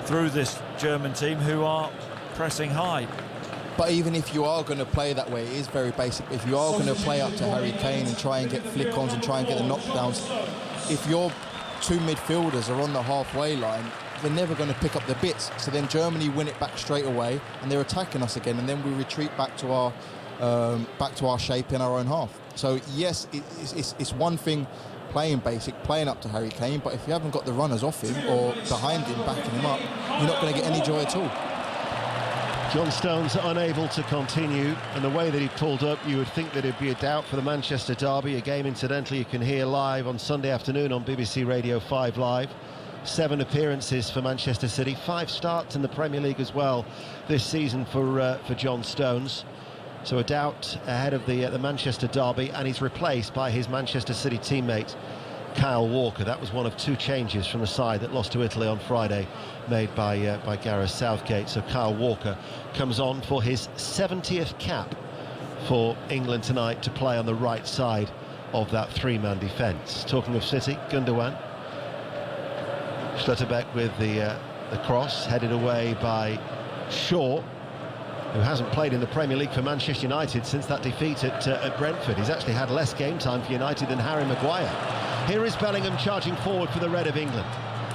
through this German team, who are pressing high. But even if you are going to play that way, it is very basic. If you are going to play up to Harry Kane and try and get flick-ons and try and get the knockdowns, if your two midfielders are on the halfway line, they're never going to pick up the bits. So then Germany win it back straight away, and they're attacking us again, and then we retreat back to our shape in our own half. So yes, it's one thing playing basic, playing up to Harry Kane, but if you haven't got the runners off him or behind him, backing him up, you're not going to get any joy at all. John Stones unable to continue, and the way that he pulled up, you would think that it'd be a doubt for the Manchester derby, a game incidentally you can hear live on Sunday afternoon on BBC Radio 5 Live. 7 appearances for Manchester City, 5 starts in the Premier League as well this season for John Stones. So a doubt ahead of the Manchester derby, and he's replaced by his Manchester City teammate Kyle Walker. That was one of 2 changes from the side that lost to Italy on Friday, made by Gareth Southgate. So Kyle Walker comes on for his 70th cap for England tonight to play on the right side of that 3-man defence. Talking of City, Gundogan. Schlotterbeck with the cross, headed away by Shaw, who hasn't played in the Premier League for Manchester United since that defeat at Brentford. He's actually had less game time for United than Harry Maguire. Here is Bellingham charging forward for the Red of England.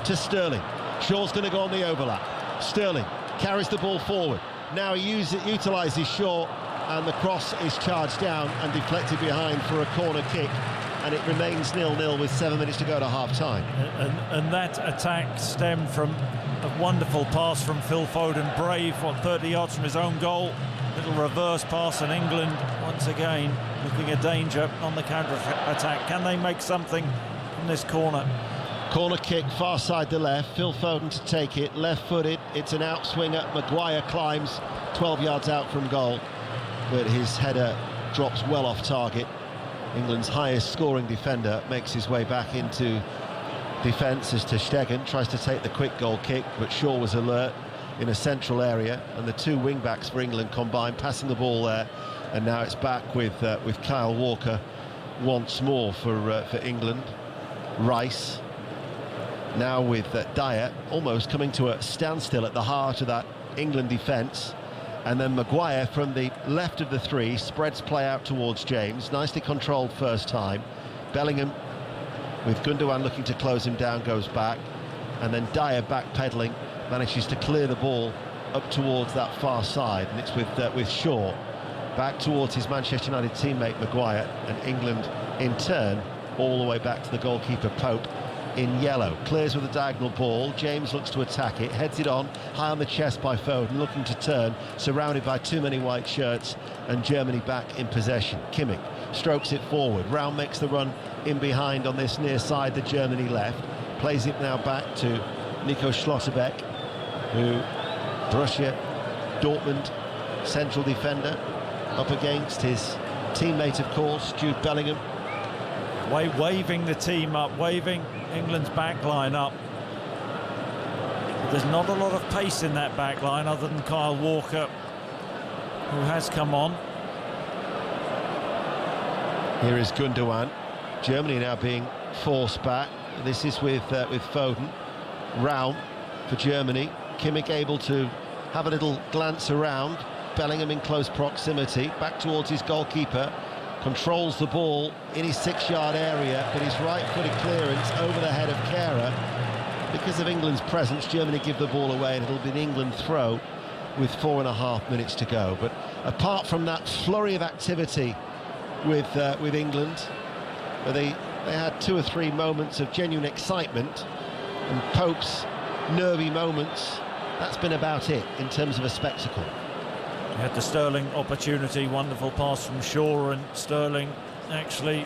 To Sterling. Shaw's going to go on the overlap. Sterling carries the ball forward. Now he utilises Shaw, and the cross is charged down and deflected behind for a corner kick. And it remains 0-0 with 7 minutes to go to half-time. And that attack stemmed from a wonderful pass from Phil Foden. Brave, 30 yards from his own goal. Little reverse pass, and England, once again, looking at danger on the counter-attack. Can they make something from this corner? Corner kick, far side to left. Phil Foden to take it, left-footed. It's an outswinger. Maguire climbs 12 yards out from goal, but his header drops well off target. England's highest scoring defender makes his way back into defence as ter Stegen tries to take the quick goal kick, but Shaw was alert in a central area, and the 2 wing-backs for England combined, passing the ball there, and now it's back with Kyle Walker once more for England. Rice now with Dyer almost coming to a standstill at the heart of that England defence. And then Maguire from the left of the 3 spreads play out towards James. Nicely controlled first time. Bellingham, with Gundogan looking to close him down, goes back. And then Dyer backpedaling, manages to clear the ball up towards that far side. And it's with Shaw back towards his Manchester United teammate Maguire. And England, in turn, all the way back to the goalkeeper Pope in yellow. Clears with a diagonal ball. James looks to attack it, heads it on, high on the chest by Foden, looking to turn, surrounded by too many white shirts, and Germany back in possession. Kimmich strokes it forward. Round makes the run in behind on this near side that Germany left. Plays it now back to Nico Schlotterbeck, who Borussia Dortmund central defender, up against his teammate, of course, Jude Bellingham. Waving the team up, waving England's back line up. But there's not a lot of pace in that back line other than Kyle Walker, who has come on. Here is Gundogan. Germany now being forced back. This is with Foden. Raum for Germany. Kimmich able to have a little glance around. Bellingham in close proximity. Back towards his goalkeeper. Controls the ball in his 6-yard area, but his right-footed clearance over the head of Kehrer. Because of England's presence, Germany give the ball away, and it'll be an England throw with 4.5 minutes to go. But apart from that flurry of activity with England, where they had 2 or 3 moments of genuine excitement, and Pope's nervy moments, that's been about it in terms of a spectacle. He had the Sterling opportunity, wonderful pass from Shaw, and Sterling actually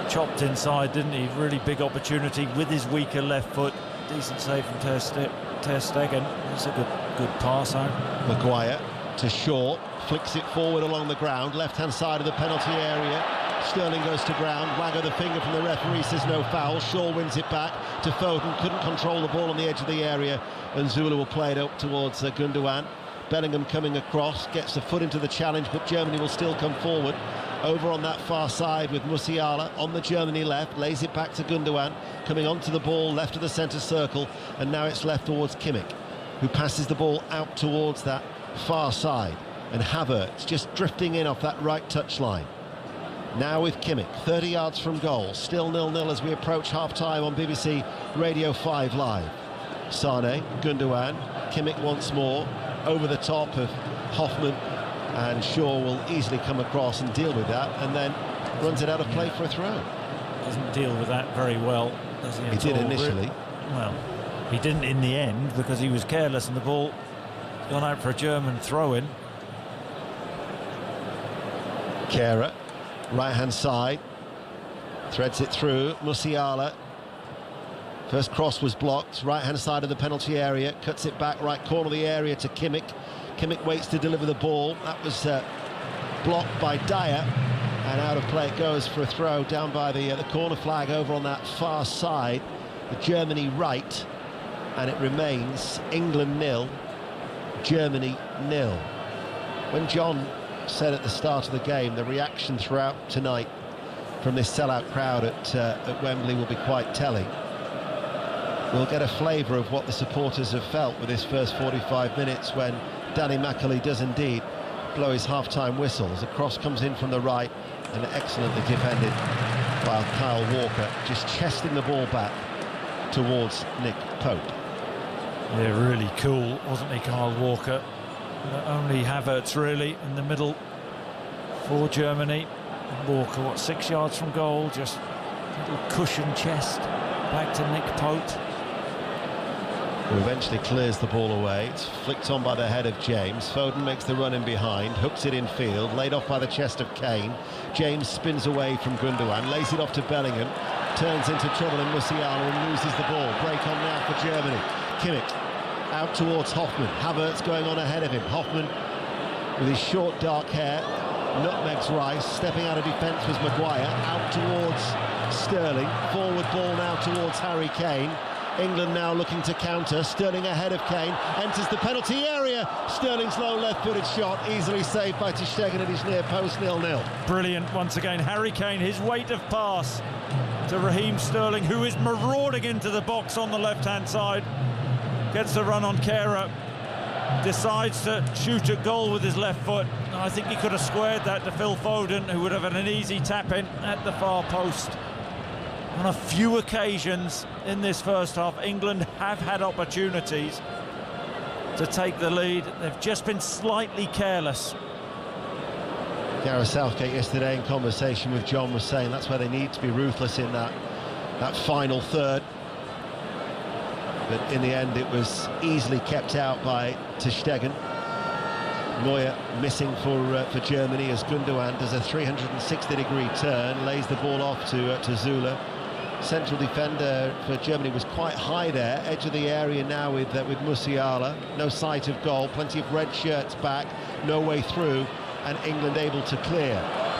chopped inside, didn't he? Really big opportunity with his weaker left foot. Decent save from Ter Stegen. That's a good pass out. Maguire to Shaw, flicks it forward along the ground, left-hand side of the penalty area. Sterling goes to ground, wag of the finger from the referee says no foul. Shaw wins it back to Foden, couldn't control the ball on the edge of the area, and Zula will play it up towards Gundogan. Bellingham coming across, gets a foot into the challenge, but Germany will still come forward. Over on that far side with Musiala on the Germany left, lays it back to Gundogan, coming onto the ball, left of the centre circle, and now it's left towards Kimmich, who passes the ball out towards that far side, and Havertz just drifting in off that right touchline. Now with Kimmich, 30 yards from goal, still 0-0 as we approach half-time on BBC Radio 5 Live. Sane, Gundogan, Kimmich once more, over the top of Hoffman, and Shaw will easily come across and deal with that, and then runs it out of play for a throw. Doesn't deal with that very well, does he? He did initially. Well, he didn't in the end because he was careless and the ball gone out for a German throw-in. Kehrer, right-hand side, threads it through. Musiala. First cross was blocked, right-hand side of the penalty area, cuts it back, right corner of the area to Kimmich. Kimmich waits to deliver the ball. That was blocked by Dyer, and out of play it goes for a throw down by the corner flag over on that far side, the Germany right, and it remains England 0, Germany 0. When John said at the start of the game, the reaction throughout tonight from this sellout crowd at Wembley will be quite telling. We'll get a flavour of what the supporters have felt with this first 45 minutes when Danny McAuley does indeed blow his half-time whistle as a cross comes in from the right, and excellently defended by Kyle Walker, just chesting the ball back towards Nick Pope. Yeah, really cool, wasn't he, Kyle Walker? Only Havertz really in the middle for Germany. Walker, what, 6 yards from goal, just a little cushion chest back to Nick Pope. Who eventually clears the ball away. It's flicked on by the head of James. Foden makes the run in behind, hooks it in field, laid off by the chest of Kane. James spins away from Gundogan, lays it off to Bellingham, turns into trouble in Musiala and loses the ball. Break on now for Germany. Kimmich out towards Hoffman. Havertz going on ahead of him. Hoffman with his short dark hair nutmegs Rice, stepping out of defence was Maguire, out towards Sterling. Forward ball now towards Harry Kane. England now looking to counter. Sterling ahead of Kane, enters the penalty area. Sterling's low left-footed shot, easily saved by Ter Stegen at his near post, 0-0. Brilliant once again. Harry Kane, his weight of pass to Raheem Sterling, who is marauding into the box on the left-hand side. Gets the run on Kehrer, decides to shoot a goal with his left foot. I think he could have squared that to Phil Foden, who would have had an easy tap-in at the far post. On a few occasions in this first half, England have had opportunities to take the lead. They've just been slightly careless. Gareth Southgate yesterday in conversation with John was saying that's where they need to be ruthless in that final third. But in the end it was easily kept out by Ter Stegen. Neuer missing for Germany as Gundogan does a 360-degree turn, lays the ball off to Zula. Central defender for Germany was quite high there, edge of the area now with Musiala. No sight of goal, plenty of red shirts back, no way through, and England able to clear.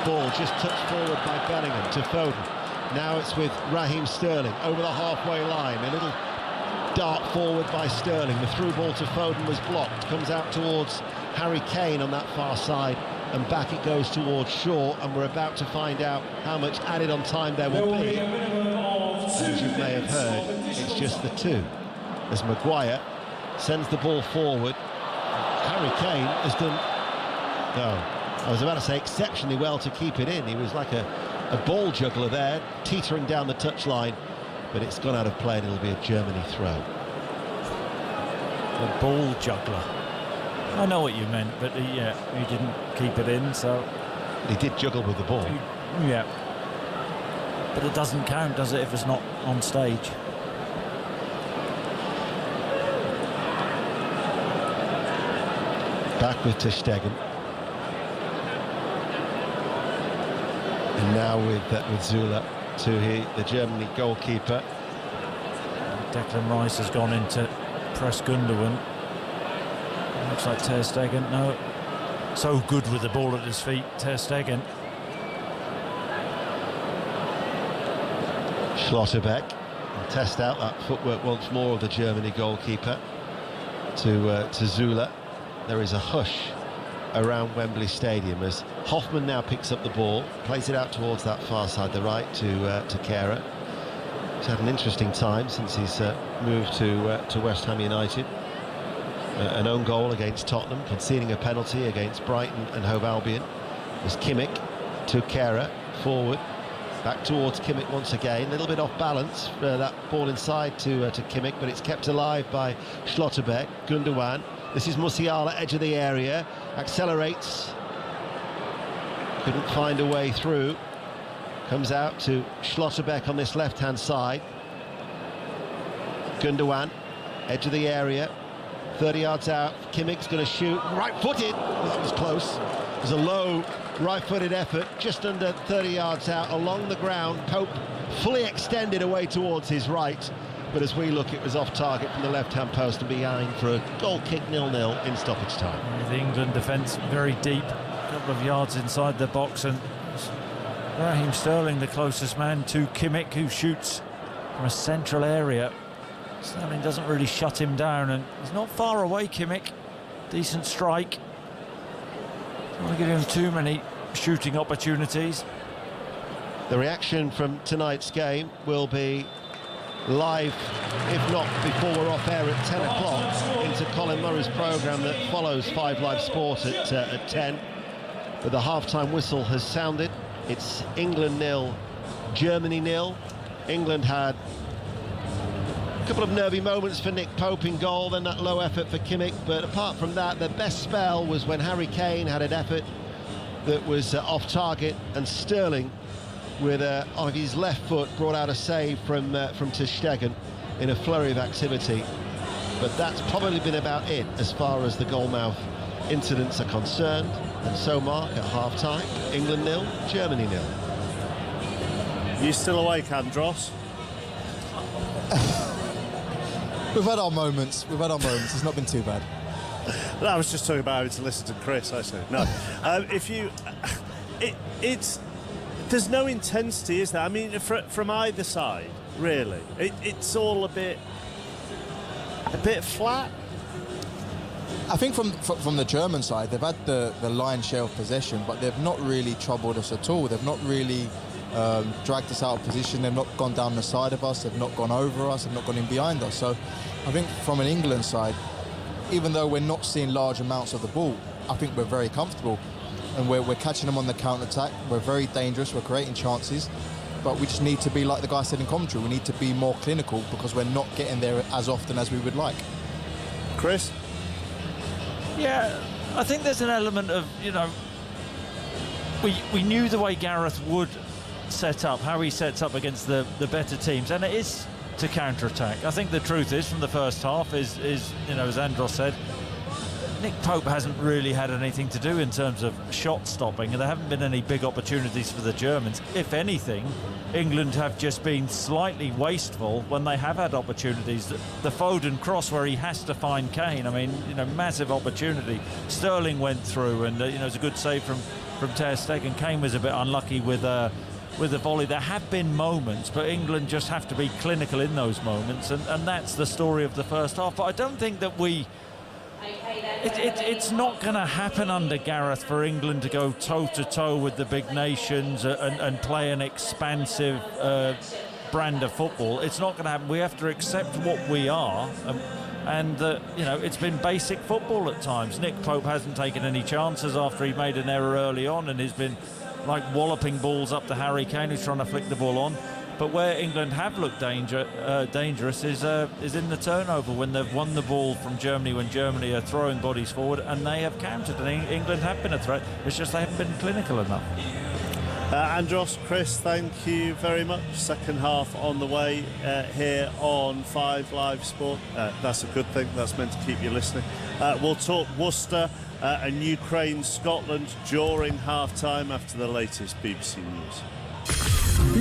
Ball just touched forward by Bellingham to Foden. Now it's with Raheem Sterling over the halfway line. A little dart forward by Sterling. The through ball to Foden was blocked. Comes out towards Harry Kane on that far side, and back it goes towards Shaw, and we're about to find out how much added on time there will be. as you may have heard, it's just the two. As Maguire sends the ball forward, Harry Kane has done, I was about to say exceptionally well to keep it in. He was like a ball juggler there, teetering down the touchline, but it's gone out of play and it'll be a Germany throw. A ball juggler. I know what you meant, but he didn't keep it in, so... He did juggle with the ball. Yeah. But it doesn't count, does it, if it's not on stage? Back with ter Stegen. And now with Zula to the Germany goalkeeper. Declan Rice has gone into press Gundogan. Looks like ter Stegen. No, so good with the ball at his feet, ter Stegen. Schlotterbeck will test out that footwork once more of the Germany goalkeeper to Zula. There is a hush around Wembley Stadium as Hoffman now picks up the ball, plays it out towards that far side, the right, to Kehrer. He's had an interesting time since he's moved to West Ham United. An own goal against Tottenham, conceding a penalty against Brighton and Hove Albion. There's Kimmich to Kehrer, forward, back towards Kimmich once again. A little bit off balance, that ball inside to Kimmich, but it's kept alive by Schlotterbeck. Gundogan. This is Musiala, edge of the area, accelerates, couldn't find a way through, comes out to Schlotterbeck on this left-hand side. Gundogan, edge of the area, 30 yards out, Kimmich's going to shoot, right-footed, that was close. It was a low, right-footed effort, just under 30 yards out, along the ground. Pope fully extended away towards his right. But as we look, it was off target from the left-hand post and behind for a goal kick 0-0 in stoppage time. The England defence very deep, a couple of yards inside the box, and Raheem Sterling, the closest man to Kimmich, who shoots from a central area. Sterling doesn't really shut him down, and he's not far away, Kimmich. Decent strike. Don't want to give him too many shooting opportunities. The reaction from tonight's game will be live, if not before we're off air at 10 o'clock, into Colin Murray's programme that follows 5 Live Sport at 10. But the half-time whistle has sounded. It's England 0, Germany 0. England had a couple of nervy moments for Nick Pope in goal, then that low effort for Kimmich. But apart from that, the best spell was when Harry Kane had an effort that was off target, and Sterling, with on his left foot, brought out a save from ter Stegen in a flurry of activity. But that's probably been about it as far as the goalmouth incidents are concerned. And so, Mark, at half-time, England 0, Germany 0. You still awake, Andros? We've had our moments. It's not been too bad. No, I was just talking about having to listen to Chris, I said. No. There's no intensity, is there? I mean, from either side, really. It's all a bit flat. I think from the German side, they've had the lion's share of possession, but they've not really troubled us at all. They've not really dragged us out of position. They've not gone down the side of us. They've not gone over us. They've not gone in behind us. So I think from an England side, even though we're not seeing large amounts of the ball, I think we're very comfortable. And we're catching them on the counter-attack. We're very dangerous. We're creating chances. But we just need to be, like the guy said in commentary, we need to be more clinical because we're not getting there as often as we would like. Chris? Yeah, I think there's an element of, we knew the way Gareth would set up, how he sets up against the better teams, and it is to counter-attack. I think the truth is, from the first half, is as Andros said, Nick Pope hasn't really had anything to do in terms of shot stopping, and there haven't been any big opportunities for the Germans. If anything, England have just been slightly wasteful when they have had opportunities. The Foden cross where he has to find Kane, I mean, massive opportunity. Sterling went through, and it's a good save from ter Stegen. Kane was a bit unlucky with the volley. There have been moments, but England just have to be clinical in those moments, and that's the story of the first half. But I don't think that it's not going to happen under Gareth for England to go toe-to-toe with the big nations and play an expansive, brand of football. It's not going to happen. We have to accept what we are. And it's been basic football at times. Nick Pope hasn't taken any chances after he made an error early on, and he's been like walloping balls up to Harry Kane, who's trying to flick the ball on. But where England have looked dangerous is in the turnover, when they've won the ball from Germany, when Germany are throwing bodies forward, and they have countered, and England have been a threat. It's just they haven't been clinical enough. Andros, Chris, thank you very much. Second half on the way here on 5 Live Sport. That's a good thing. That's meant to keep you listening. We'll talk Worcester and Ukraine, Scotland during half-time after the latest BBC News.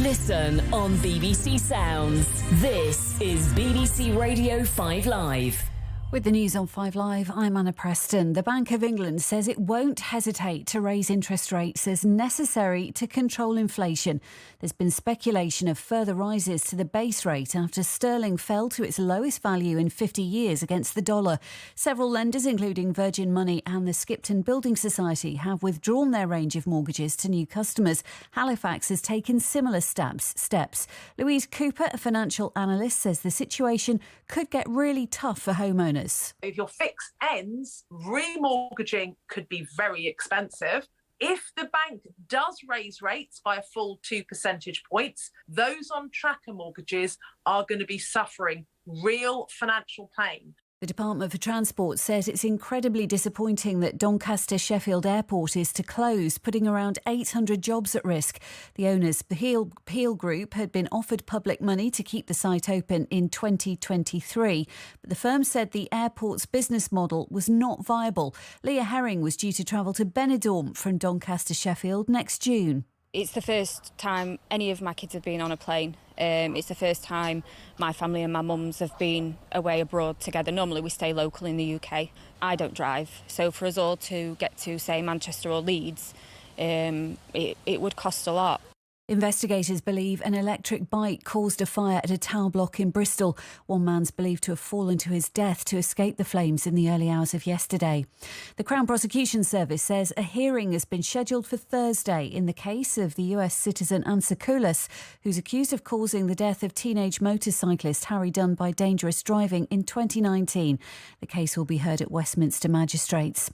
Listen on BBC Sounds. This is BBC Radio 5 Live. With the news on 5 Live, I'm Anna Preston. The Bank of England says it won't hesitate to raise interest rates as necessary to control inflation. There's been speculation of further rises to the base rate after sterling fell to its lowest value in 50 years against the dollar. Several lenders, including Virgin Money and the Skipton Building Society, have withdrawn their range of mortgages to new customers. Halifax has taken similar steps. Louise Cooper, a financial analyst, says the situation could get really tough for homeowners. If your fix ends, remortgaging could be very expensive. If the bank does raise rates by a full 2 percentage points, those on tracker mortgages are going to be suffering real financial pain. The Department for Transport says it's incredibly disappointing that Doncaster Sheffield Airport is to close, putting around 800 jobs at risk. The owners, Peel Group, had been offered public money to keep the site open in 2023, but the firm said the airport's business model was not viable. Leah Herring was due to travel to Benidorm from Doncaster Sheffield next June. It's the first time any of my kids have been on a plane. It's the first time my family and my mum's have been away abroad together. Normally we stay local in the UK. I don't drive, so for us all to get to, say, Manchester or Leeds, it would cost a lot. Investigators believe an electric bike caused a fire at a tower block in Bristol. One man's believed to have fallen to his death to escape the flames in the early hours of yesterday. The Crown Prosecution Service says a hearing has been scheduled for Thursday in the case of the US citizen Ansa Koulas, who's accused of causing the death of teenage motorcyclist Harry Dunn by dangerous driving in 2019. The case will be heard at Westminster Magistrates.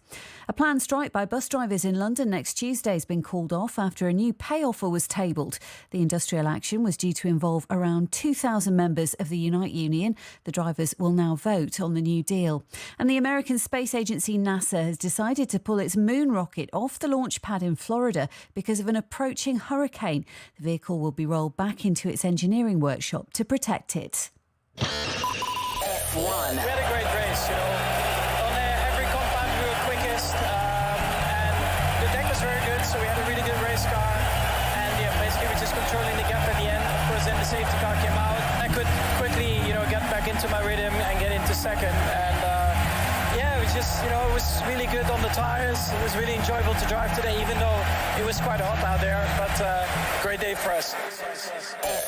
A planned strike by bus drivers in London next Tuesday has been called off after a new pay offer was tabled. The industrial action was due to involve around 2,000 members of the Unite Union. The drivers will now vote on the new deal. And the American space agency NASA has decided to pull its moon rocket off the launch pad in Florida because of an approaching hurricane. The vehicle will be rolled back into its engineering workshop to protect it. F1. We had a great race, On every compound we were quickest, and the deck was very good, so we had a really good race car. Basically, we're just controlling the gap at the end. Of course, then the safety car came out. I could quickly, get back into my rhythm and get into second. And it was just, it was really good on the tires. It was really enjoyable to drive today, even though it was quite hot out there. But great day for us.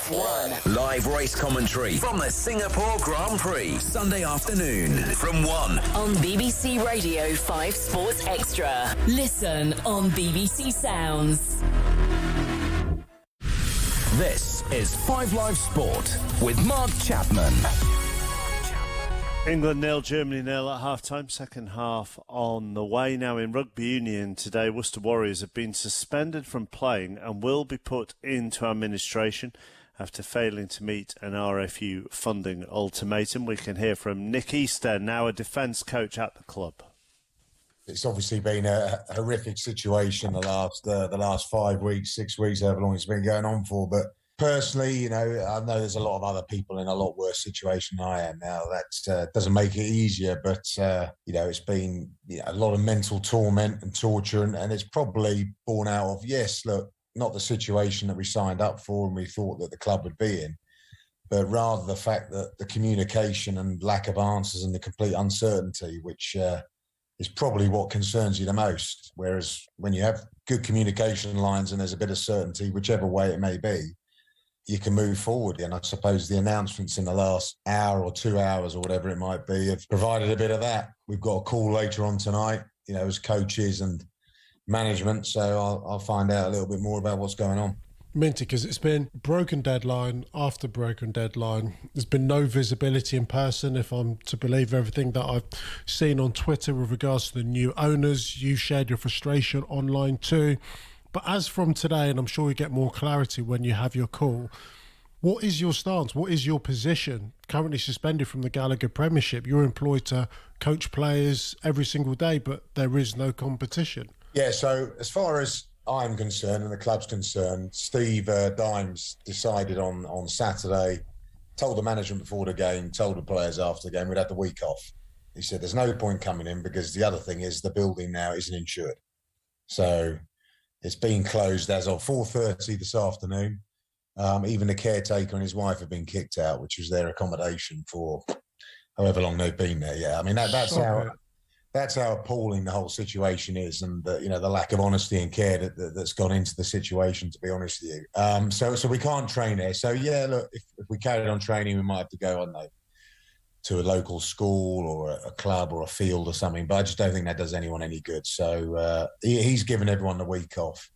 F1. Live race commentary from the Singapore Grand Prix, Sunday afternoon from 1 on BBC Radio 5 Sports Extra. Listen on BBC Sounds. This is 5 Live Sport with Mark Chapman. England 0, Germany 0 at half-time. Second half on the way. Now in Rugby Union today, Worcester Warriors have been suspended from playing and will be put into administration after failing to meet an RFU funding ultimatum. We can hear from Nick Easter, now a defence coach at the club. It's obviously been a horrific situation the last 5 weeks, 6 weeks, however long it's been going on for. But personally, I know there's a lot of other people in a lot worse situation than I am now. That doesn't make it easier, but it's been a lot of mental torment and torture, and it's probably born out of, yes, look, not the situation that we signed up for and we thought that the club would be in, but rather the fact that the communication and lack of answers and the complete uncertainty, which is probably what concerns you the most. Whereas when you have good communication lines and there's a bit of certainty, whichever way it may be, you can move forward. And I suppose the announcements in the last hour or 2 hours or whatever it might be have provided a bit of that. We've got a call later on tonight, as coaches and management, so I'll find out a little bit more about what's going on. Minty, because it's been broken deadline after broken deadline. There's been no visibility in person, if I'm to believe everything that I've seen on Twitter with regards to the new owners. You shared your frustration online too. But as from today, and I'm sure you get more clarity when you have your call, what is your stance? What is your position? Currently suspended from the Gallagher Premiership. You're employed to coach players every single day, but there is no competition. Yeah, so as far as I'm concerned and the club's concerned, Steve Dimes decided on Saturday, told the management before the game, told the players after the game, we'd have the week off. He said there's no point coming in because the other thing is the building now isn't insured. So it's been closed as of 4:30 this afternoon. Even the caretaker and his wife have been kicked out, which was their accommodation for however long they've been there. Yeah, I mean, that's how appalling the whole situation is, and the lack of honesty and care that's gone into the situation, to be honest with you. So we can't train there. So yeah, look, if we carried on training, we might have to go, I don't know, to a local school or a club or a field or something. But I just don't think that does anyone any good. So he's given everyone the week off,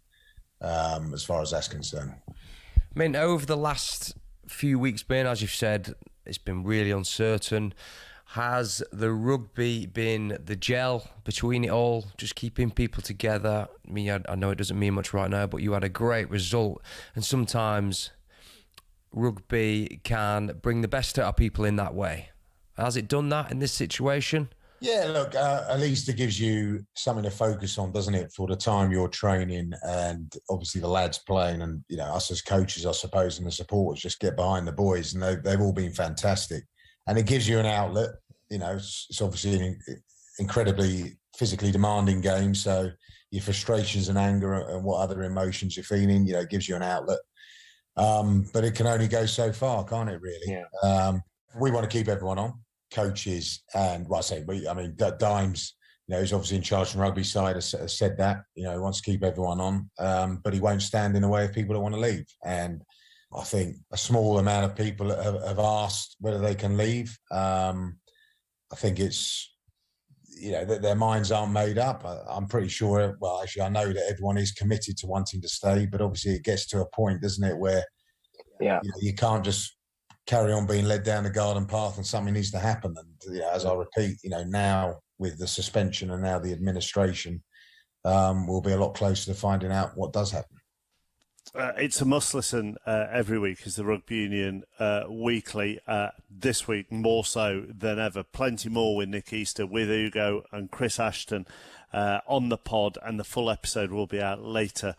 as far as that's concerned. I mean, over the last few weeks, Ben, as you've said, it's been really uncertain. Has the rugby been the gel between it all, just keeping people together? I mean, I know it doesn't mean much right now, but you had a great result. And sometimes rugby can bring the best out of people in that way. Has it done that in this situation? Yeah, look, at least it gives you something to focus on, doesn't it, for the time you're training, and obviously the lads playing, and us as coaches, I suppose, and the supporters just get behind the boys, and they've all been fantastic. And it gives you an outlet. It's obviously an incredibly physically demanding game. So your frustrations and anger and what other emotions you're feeling, it gives you an outlet. But it can only go so far, can't it, really? Yeah. We want to keep everyone on, coaches. And Dimes, who's obviously in charge from rugby side, has said that, he wants to keep everyone on, but he won't stand in the way of people that want to leave. And I think a small amount of people have asked whether they can leave. I think it's, that their minds aren't made up. I'm pretty sure, well, actually, I know that everyone is committed to wanting to stay, but obviously it gets to a point, doesn't it, where you can't just carry on being led down the garden path and something needs to happen. And as I repeat, now with the suspension and now the administration, we'll be a lot closer to finding out what does happen. It's a must listen every week, is the Rugby Union Weekly. This week, more so than ever. Plenty more with Nick Easter, with Hugo and Chris Ashton on the pod, and the full episode will be out later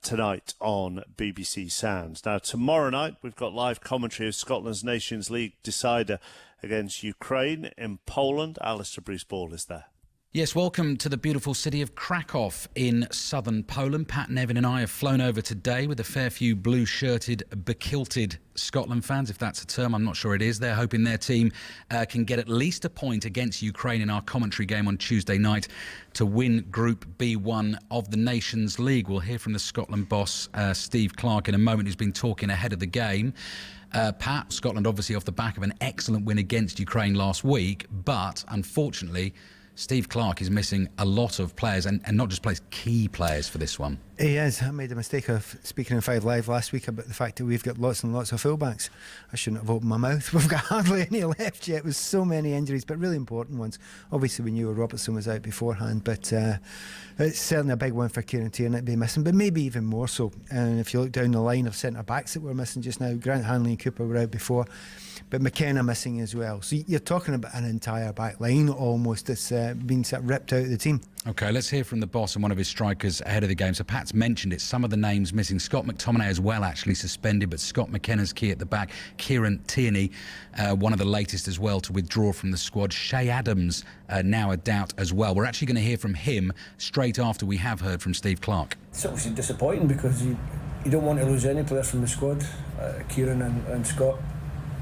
tonight on BBC Sounds. Now, tomorrow night, we've got live commentary of Scotland's Nations League decider against Ukraine in Poland. Alistair Bruce-Ball is there. Yes, welcome to the beautiful city of Krakow in southern Poland. Pat Nevin and I have flown over today with a fair few blue-shirted, bekilted Scotland fans, if that's a term. I'm not sure it is. They're hoping their team can get at least a point against Ukraine in our commentary game on Tuesday night to win Group B1 of the Nations League. We'll hear from the Scotland boss, Steve Clarke, in a moment, who's been talking ahead of the game. Pat, Scotland obviously off the back of an excellent win against Ukraine last week, but unfortunately Steve Clarke is missing a lot of players, and not just players, key players for this one. He is. I made a mistake of speaking in 5 Live last week about the fact that we've got lots and lots of fullbacks. I shouldn't have opened my mouth. We've got hardly any left yet, with so many injuries, but really important ones. Obviously we knew Robertson was out beforehand, but it's certainly a big one for Kieran Tierney to be missing, but maybe even more so. And if you look down the line of centre backs that we're missing just now, Grant Hanley and Cooper were out before, but McKenna missing as well. So you're talking about an entire back line almost that's been sort of ripped out of the team. OK, let's hear from the boss and one of his strikers ahead of the game. So Pat's mentioned it, some of the names missing. Scott McTominay as well, actually suspended, but Scott McKenna's key at the back. Kieran Tierney, one of the latest as well to withdraw from the squad. Shay Adams, now a doubt as well. We're actually going to hear from him straight after we have heard from Steve Clarke. It's obviously disappointing because you don't want to lose any players from the squad. Kieran and Scott,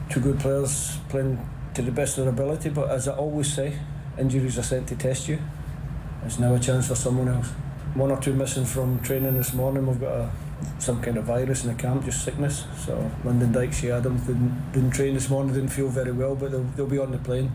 two good players playing to the best of their ability, but as I always say, injuries are sent to test you. It's now a chance for someone else. 1 or 2 missing from training this morning. We've got some kind of virus in the camp, just sickness. So Lyndon Dykes, Shay Adams didn't train this morning, didn't feel very well, but they'll be on the plane.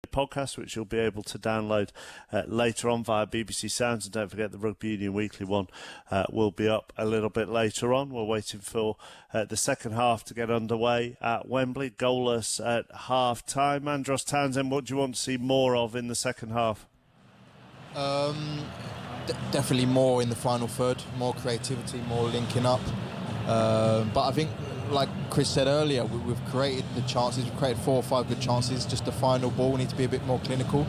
podcast, which you'll be able to download later on via BBC Sounds. And don't forget the Rugby Union Weekly one will be up a little bit later on. We're waiting for the second half to get underway at Wembley, goalless at half time. Andros Townsend, what do you want to see more of in the second half? Definitely more in the final third, more creativity, more linking up. But I think, like Chris said earlier, we've created the chances. We've created 4 or 5 good chances. Just the final ball, we need to be a bit more clinical.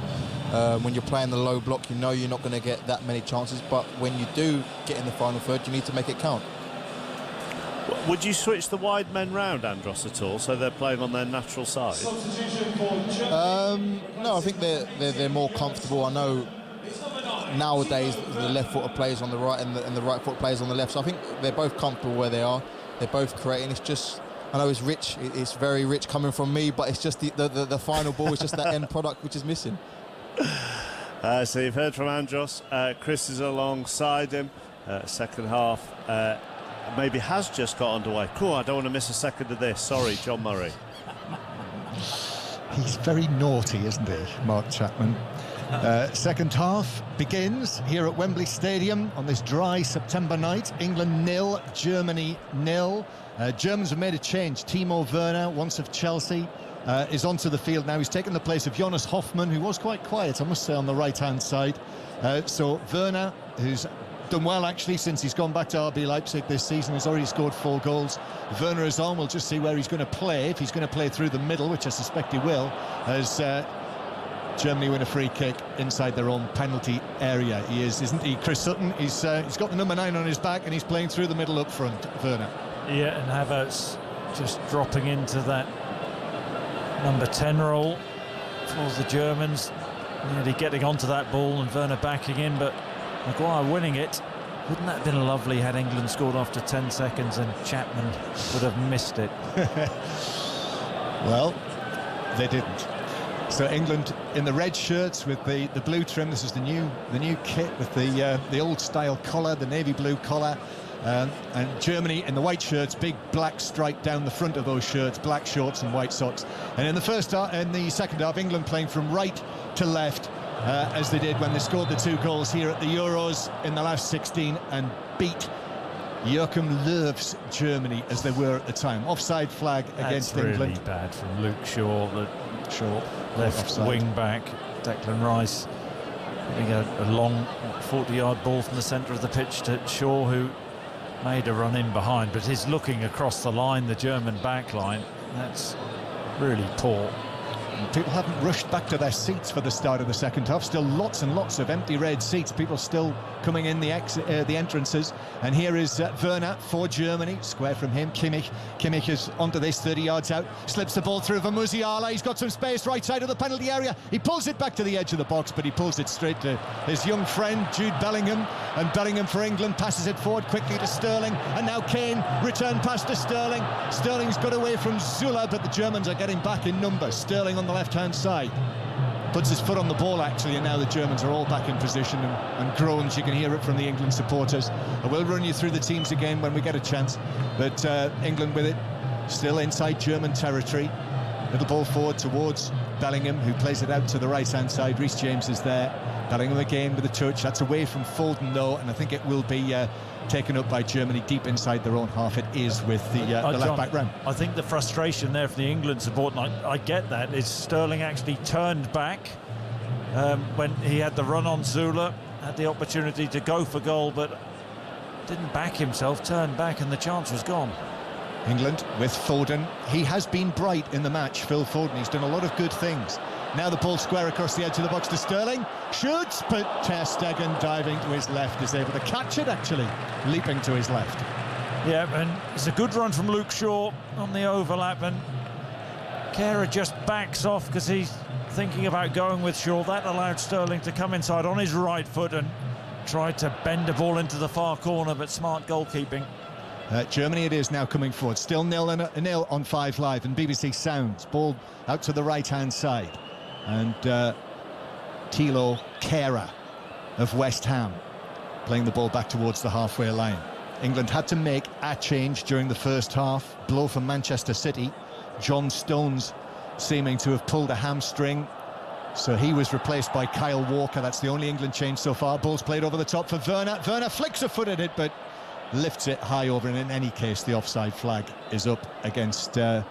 When you're playing the low block, you know you're not going to get that many chances. But when you do get in the final third, you need to make it count. Would you switch the wide men round, Andros, at all, so they're playing on their natural side? No, I think they're more comfortable. I know nowadays the left footer plays on the right and the right foot plays on the left. So I think they're both comfortable where they are. They're both creating. It's just, I know it's rich. It's very rich coming from me, but it's just the final ball is just that end product which is missing. So you've heard from Andros. Chris is alongside him. Second half maybe has just got underway. Cool, I don't want to miss a second of this. Sorry, John Murray. He's very naughty, isn't he, Mark Chapman? Second half begins here at Wembley Stadium on this dry September night. England 0, Germany 0. Germans have made a change. Timo Werner, once of Chelsea, is onto the field now. He's taken the place of Jonas Hoffmann, who was quite quiet, I must say, on the right-hand side. So Werner, who's done well actually since he's gone back to RB Leipzig this season, has already scored 4 goals. Werner is on. We'll just see where he's going to play. If he's going to play through the middle, which I suspect he will, as Germany win a free kick inside their own penalty area. He is, isn't he, Chris Sutton? He's got the number 9 on his back and he's playing through the middle up front, Werner. Yeah, and Havertz just dropping into that number 10 role for the Germans. Nearly getting onto that ball and Werner backing in, but Maguire winning it. Wouldn't that have been lovely had England scored after 10 seconds and Chapman would have missed it? Well, they didn't. So England in the red shirts with the blue trim. This is the new kit with the old style collar, the navy blue collar, and Germany in the white shirts, big black stripe down the front of those shirts, black shorts and white socks. And in the second half, England playing from right to left, as they did when they scored the 2 goals here at the Euros in the last 16 and beat Joachim Löw's Germany as they were at the time. Offside flag against England. That's really bad from Luke Shaw, the left offside. wing back. Declan Rice getting a long 40-yard ball from the centre of the pitch to Shaw, who made a run in behind, but is looking across the line, the German back line. That's really poor. People haven't rushed back to their seats for the start of the second half. Still lots and lots of empty red seats. People still coming in the entrances. And here is Werner for Germany. Square from him. Kimmich. Kimmich is onto this, 30 yards out. Slips the ball through for Musiala. He's got some space right side of the penalty area. He pulls it back to the edge of the box, but he pulls it straight to his young friend Jude Bellingham. And Bellingham for England passes it forward quickly to Sterling. And now Kane, return pass to Sterling. Sterling's got away from Zula, but the Germans are getting back in numbers. Sterling on the left-hand side puts his foot on the ball actually, and now the Germans are all back in position and groans. You can hear it from the England supporters. I will run you through the teams again when we get a chance, but England with it still inside German territory. Little ball forward towards Bellingham, who plays it out to the right-hand side. Reece James is there. Bellingham again with a touch. That's away from Foden though, and I think it will be taken up by Germany deep inside their own half. It is with the left-back round. I think the frustration there for the England support, and I get that, is Sterling actually turned back when he had the run on Zula, had the opportunity to go for goal, but didn't back himself, turned back, and the chance was gone. England with Foden. He has been bright in the match, Phil Foden. He's done a lot of good things. Now the ball square across the edge of the box to Sterling. Shoots, but Ter Stegen diving to his left is able to catch it, actually, leaping to his left. Yeah, and it's a good run from Luke Shaw on the overlap, and Kehrer just backs off because he's thinking about going with Shaw. That allowed Sterling to come inside on his right foot and tried to bend the ball into the far corner, but smart goalkeeping. Germany it is now coming forward. Still 0-0 on 5 Live and BBC Sounds. Ball out to the right-hand side. And Thilo Kehrer of West Ham playing the ball back towards the halfway line. England had to make a change during the first half. Blow from Manchester City. John Stones seeming to have pulled a hamstring. So he was replaced by Kyle Walker. That's the only England change so far. Ball's played over the top for Werner. Werner flicks a foot at it, but lifts it high over, and in any case the offside flag is up against the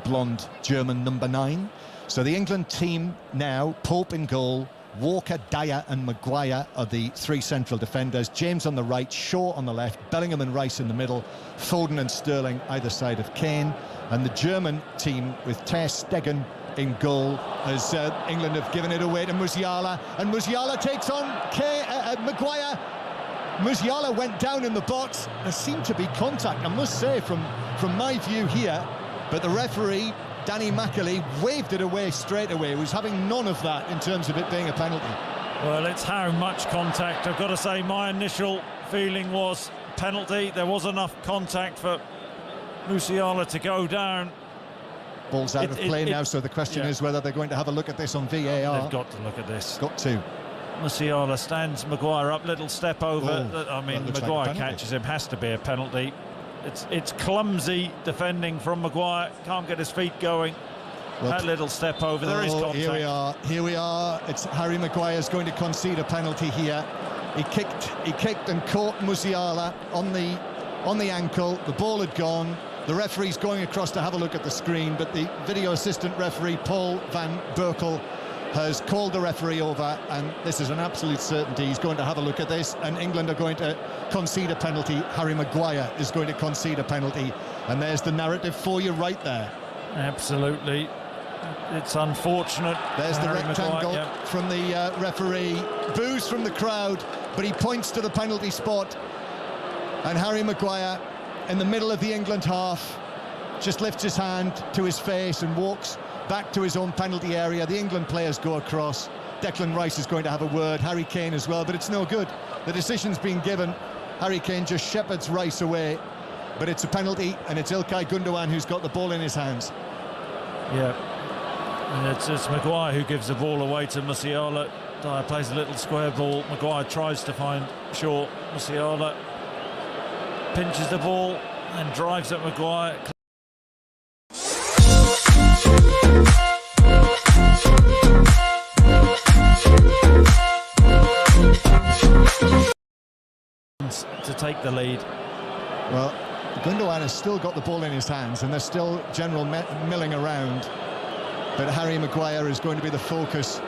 blonde German number 9. So the England team now, Pope in goal, Walker, Dyer and Maguire are the 3 central defenders. James on the right, Shaw on the left, Bellingham and Rice in the middle, Foden and Sterling either side of Kane. And the German team with Ter Stegen in goal, as England have given it away to Musiala, and Musiala takes on Maguire. Musiala went down in the box. There seemed to be contact, I must say, from my view here, but the referee, Danny McAlee, waved it away straight away. He was having none of that in terms of it being a penalty. Well, it's how much contact. I've got to say, my initial feeling was penalty. There was enough contact for Musiala to go down. Ball's out of play now, so the question is whether they're going to have a look at this on VAR. They've got to look at this. Got to. Musiala stands Maguire up, little step over. I mean, Maguire catches him, has to be a penalty. It's clumsy defending from Maguire, can't get his feet going. Well, that little step over, there is contact. Here we are. It's Harry Maguire's going to concede a penalty here. He kicked and caught Musiala on the ankle. The ball had gone. The referee's going across to have a look at the screen, but the video assistant referee, Paul van Berkel, has called the referee over, and this is an absolute certainty. He's going to have a look at this, and England are going to concede a penalty. Harry Maguire is going to concede a penalty, and there's the narrative for you right there. Absolutely. It's unfortunate. There's the rectangle from the referee. Boos from the crowd, but he points to the penalty spot, and Harry Maguire, in the middle of the England half, just lifts his hand to his face and walks back to his own penalty area. The England players go across. Declan Rice is going to have a word, Harry Kane as well, but it's no good. The decision's been given. Harry Kane just shepherds Rice away, but it's a penalty, and it's Ilkay Gundogan who's got the ball in his hands. Yeah, and it's Maguire who gives the ball away to Musiala. Dyer plays a little square ball. Maguire tries to find Shaw. Musiala pinches the ball and drives at Maguire. To take the lead. Well, Gundogan has still got the ball in his hands, and there's still general milling around, but Harry Maguire is going to be the focus,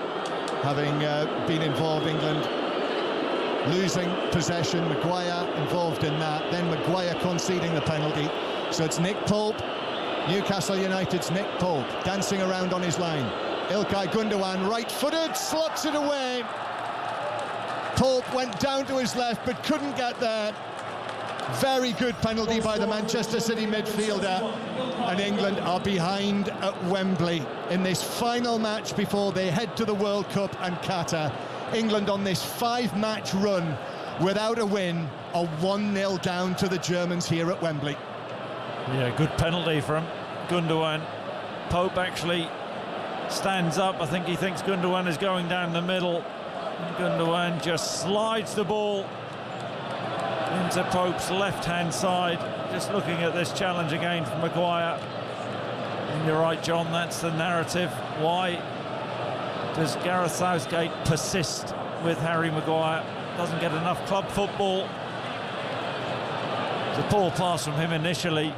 having been involved. England losing possession, Maguire involved in that, then Maguire conceding the penalty. So it's Nick Pope, Newcastle United's Nick Pope, dancing around on his line. Ilkay Gundogan, right-footed, slots it away. Pope went down to his left but couldn't get there. Very good penalty by the Manchester City midfielder, and England are behind at Wembley in this final match before they head to the World Cup and Qatar. England on this 5-match run without a win are 1-0 down to the Germans here at Wembley. Yeah, good penalty from Gundogan. Pope actually stands up. I think he thinks Gundogan is going down the middle. Gundogan just slides the ball into Pope's left-hand side. Just looking at this challenge again from Maguire. And you're right, John, that's the narrative. Why does Gareth Southgate persist with Harry Maguire? Doesn't get enough club football. It's a poor pass from him initially.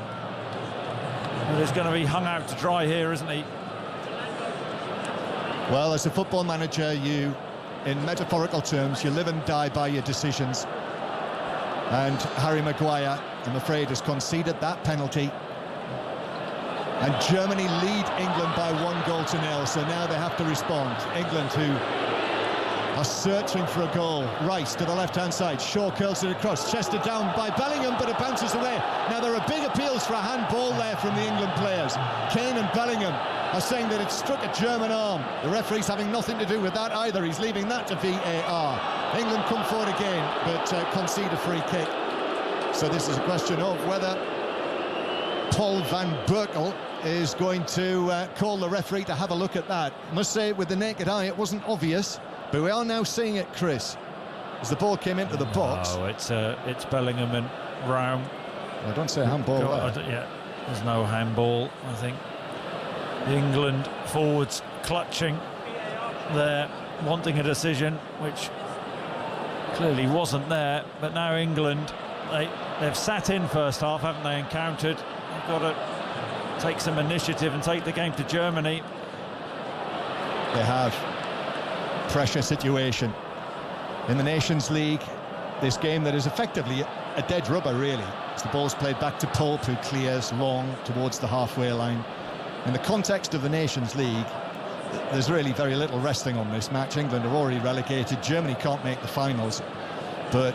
But he's going to be hung out to dry here, isn't he? Well, as a football manager, you, in metaphorical terms, you live and die by your decisions. And Harry Maguire, I'm afraid, has conceded that penalty. And Germany lead England by 1-0. So now they have to respond. England, who are searching for a goal. Rice to the left-hand side. Shaw curls it across. Chested down by Bellingham, but it bounces away. Now there are big appeals for a handball there from the England players. Kane and Bellingham are saying that it struck a German arm. The referee's having nothing to do with that either. He's leaving that to VAR. England come forward again, but concede a free kick. So this is a question of whether Paul van Berkel is going to call the referee to have a look at that. I must say, with the naked eye, it wasn't obvious, but we are now seeing it, Chris, as the ball came into the box. Oh, it's Bellingham and Raum. I don't say handball. Yeah, there's no handball. I think the England forwards clutching there, wanting a decision, which clearly wasn't there. But now England, they've sat in first half, haven't they, and countered. They've got to take some initiative and take the game to Germany. They have. Pressure situation. In the Nations League, this game that is effectively a dead rubber, really. As the ball's played back to Pope, who clears long towards the halfway line. In the context of the Nations League, there's really very little resting on this match. England are already relegated. Germany can't make the finals. But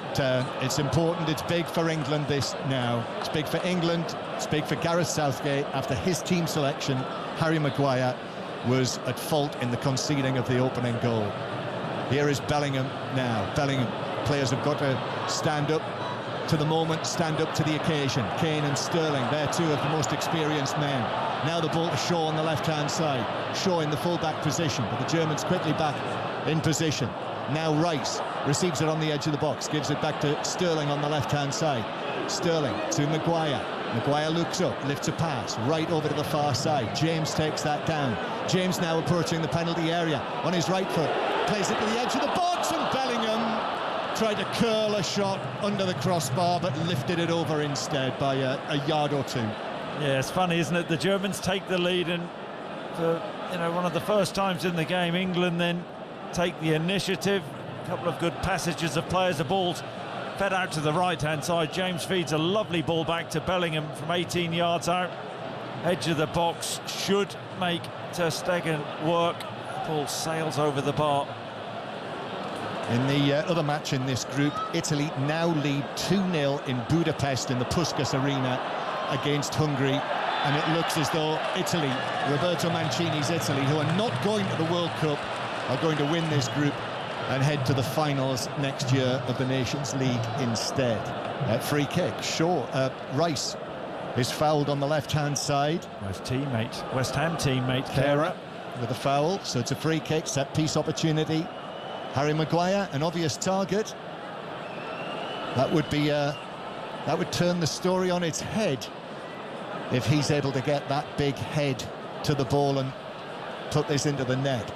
it's important, it's big for England this now. It's big for England, it's big for Gareth Southgate. After his team selection, Harry Maguire was at fault in the conceding of the opening goal. Here is Bellingham now. Bellingham, players have got to stand up to the moment, stand up to the occasion. Kane and Sterling, they're two of the most experienced men. Now the ball to Shaw on the left-hand side. Shaw in the full-back position, but the Germans quickly back in position. Now Rice receives it on the edge of the box, gives it back to Sterling on the left-hand side. Sterling to Maguire. Maguire looks up, lifts a pass right over to the far side. James takes that down. James now approaching the penalty area on his right foot. Plays it to the edge of the box, and Bellingham tried to curl a shot under the crossbar, but lifted it over instead by a yard or two. Yeah, it's funny, isn't it? The Germans take the lead, and for one of the first times in the game, England then take the initiative. A couple of good passages of players. The ball's fed out to the right-hand side. James feeds a lovely ball back to Bellingham from 18 yards out. Edge of the box should make Ter Stegen work. The ball sails over the bar. In the other match in this group, Italy now lead 2-0 in Budapest in the Puskás Arena against Hungary. And it looks as though Italy, Roberto Mancini's Italy, who are not going to the World Cup, are going to win this group and head to the finals next year of the Nations League instead. Free kick, Shaw. Rice is fouled on the left-hand side. West Ham teammate, Kehrer with a foul, so it's a free kick, set-piece opportunity. Harry Maguire, an obvious target. That would be that would turn the story on its head if he's able to get that big head to the ball and put this into the net.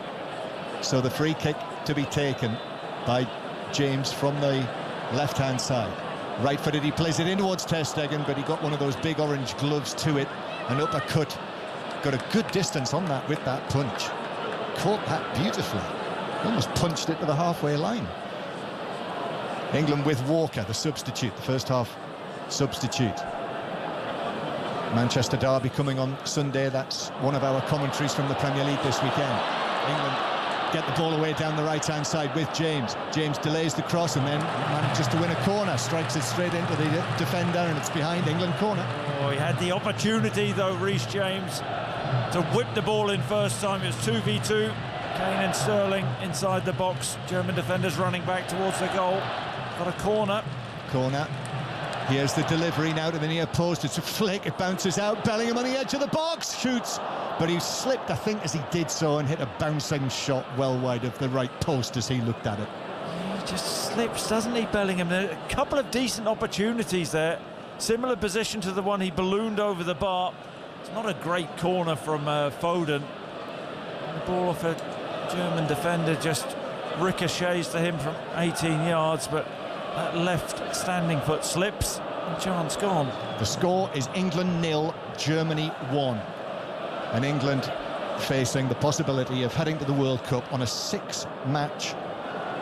So the free kick to be taken by James from the left-hand side. Right-footed, he plays it in towards Ter Stegen, but he got one of those big orange gloves to it. An uppercut. Got a good distance on that with that punch. Caught that beautifully. Almost punched it to the halfway line. England with Walker, the substitute, the first half substitute. Manchester Derby coming on Sunday. That's one of our commentaries from the Premier League this weekend. England get the ball away down the right-hand side with James. James delays the cross and then manages to win a corner. Strikes it straight into the defender, and it's behind England corner. Oh, he had the opportunity, though, Reece James, to whip the ball in first time. It was 2v2. Kane and Sterling inside the box. German defenders running back towards the goal. Got a corner. Corner. Here's the delivery now to the near post. It's a flick. It bounces out. Bellingham on the edge of the box. Shoots. But he slipped, I think, as he did so, and hit a bouncing shot well wide of the right post as he looked at it. He just slips, doesn't he, Bellingham? There are a couple of decent opportunities there. Similar position to the one he ballooned over the bar. It's not a great corner from Foden. The ball off a German defender just ricochets to him from 18 yards, but that left standing foot slips and chance gone. The score is England 0, Germany 1. And England facing the possibility of heading to the World Cup on a 6-match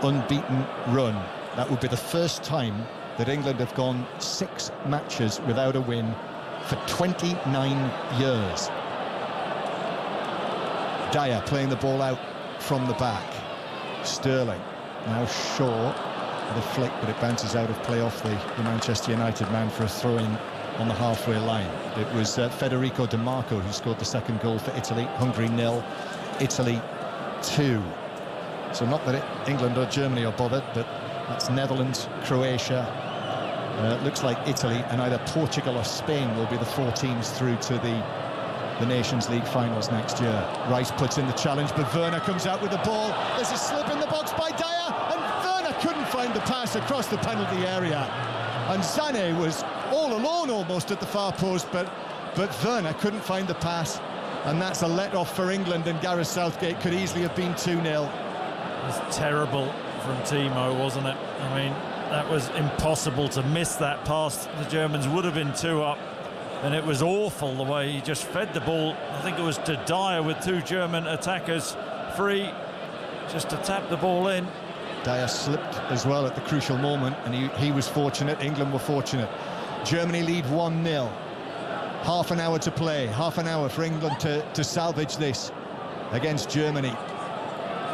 unbeaten run. That would be the first time that England have gone 6 matches without a win for 29 years. Dyer playing the ball out from the back. Sterling, now Shaw with a flick, but it bounces out of play off the Manchester United man for a throw-in on the halfway line. It was Federico Di Marco who scored the second goal for Italy. Hungary 0, Italy 2. So not that England or Germany are bothered, but that's Netherlands, Croatia. It looks like Italy and either Portugal or Spain will be the 4 teams through to the Nations League finals next year. Rice puts in the challenge, but Werner comes out with the ball. There's a slip in the box by Dyer, and Werner couldn't find the pass across the penalty area. And Sané was all alone almost at the far post, but Werner couldn't find the pass. And that's a let-off for England, and Gareth Southgate could easily have been 2-0. was terrible from Timo, wasn't it? I mean, that was impossible to miss that pass. The Germans would have been 2 up, and it was awful the way he just fed the ball. I think it was to Dyer with 2 German attackers free, just to tap the ball in. Dyer slipped as well at the crucial moment, and he was fortunate. England were fortunate. Germany lead 1-0. Half an hour to play, half an hour for England to salvage this against Germany.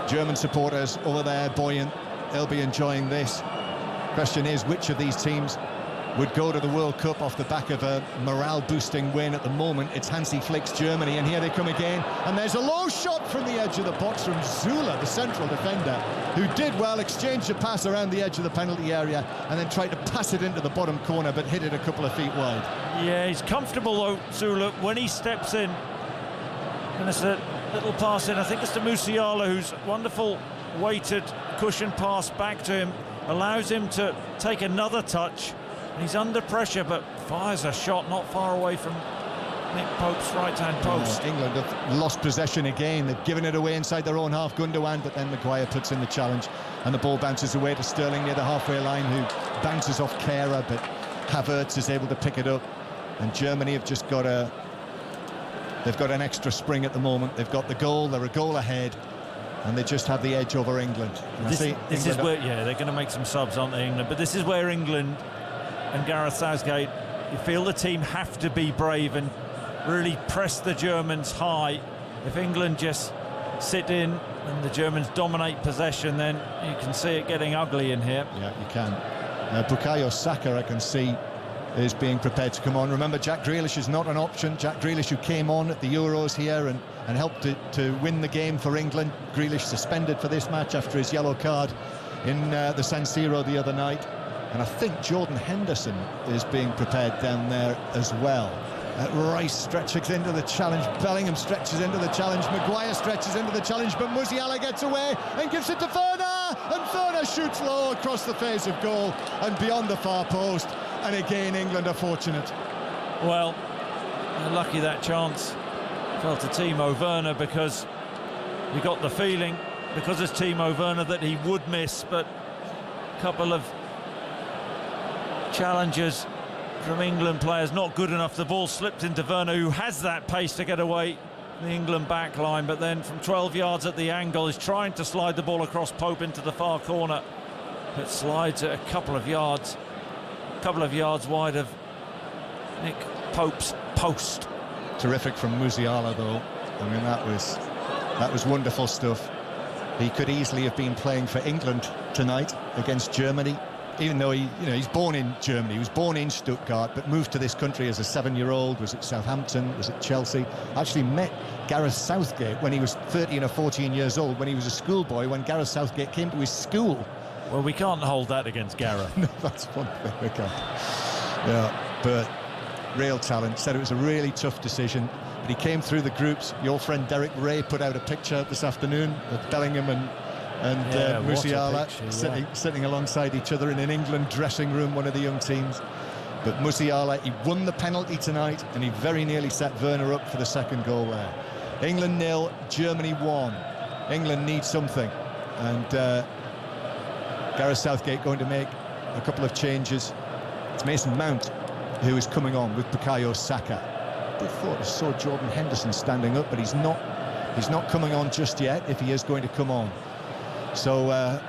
German supporters over there buoyant, they'll be enjoying this. Question is, which of these teams would go to the World Cup off the back of a morale-boosting win? At the moment, it's Hansi Flick's Germany, and here they come again. And there's a low shot from the edge of the box from Zula, the central defender, who did well, exchanged a pass around the edge of the penalty area, and then tried to pass it into the bottom corner, but hit it a couple of feet wide. Yeah, he's comfortable though, Zula, when he steps in. And it's a little pass in, I think it's to Musiala, who's wonderful weighted cushion pass back to him, allows him to take another touch. He's under pressure, but fires a shot not far away from Nick Pope's right-hand post. England have lost possession again. They've given it away inside their own half, Gundogan, but then Maguire puts in the challenge, and the ball bounces away to Sterling near the halfway line, who bounces off Kehrer, but Havertz is able to pick it up. And Germany have just got they've got an extra spring at the moment. They've got the goal, they're a goal ahead, and they just have the edge over England. This is where, they're going to make some subs, aren't they, England? But this is where England and Gareth Southgate, you feel the team have to be brave and really press the Germans high. If England just sit in and the Germans dominate possession, then you can see it getting ugly in here. Yeah, you can. Bukayo Saka, I can see, is being prepared to come on. Remember, Jack Grealish is not an option. Jack Grealish, who came on at the Euros here and helped to win the game for England. Grealish suspended for this match after his yellow card in the San Siro the other night. And I think Jordan Henderson is being prepared down there as well. Rice stretches into the challenge. Bellingham stretches into the challenge. Maguire stretches into the challenge, but Musiala gets away and gives it to Werner. And Werner shoots low across the face of goal and beyond the far post. And again, England are fortunate. Well, they're lucky that chance fell to Timo Werner, because you got the feeling, because it's Timo Werner, that he would miss, but a couple of challenges from England players not good enough. The ball slipped into Werner, who has that pace to get away the England back line, but then from 12 yards at the angle is trying to slide the ball across Pope into the far corner. It slides it a couple of yards wide of Nick Pope's post. Terrific from Musiala, though. I mean, that was wonderful stuff. He could easily have been playing for England tonight against Germany, even though he's born in Germany. He was born in Stuttgart, but moved to this country as a 7-year-old, was at Southampton, was at Chelsea. Actually met Gareth Southgate when he was 13 or 14 years old, when he was a schoolboy, when Gareth Southgate came to his school. Well, we can't hold that against Gareth. No, that's one thing we can't. Yeah, but real talent. Said it was a really tough decision, but he came through the groups. Your friend Derek Ray put out a picture this afternoon of Bellingham and Musiala sitting alongside each other in an England dressing room, one of the young teams. But Musiala, he won the penalty tonight, and he very nearly set Werner up for the second goal there. England 0, Germany 1. England needs something, and Gareth Southgate going to make a couple of changes. It's Mason Mount who is coming on with Bukayo Saka. I thought I saw Jordan Henderson standing up, but he's not coming on just yet, if he is going to come on. So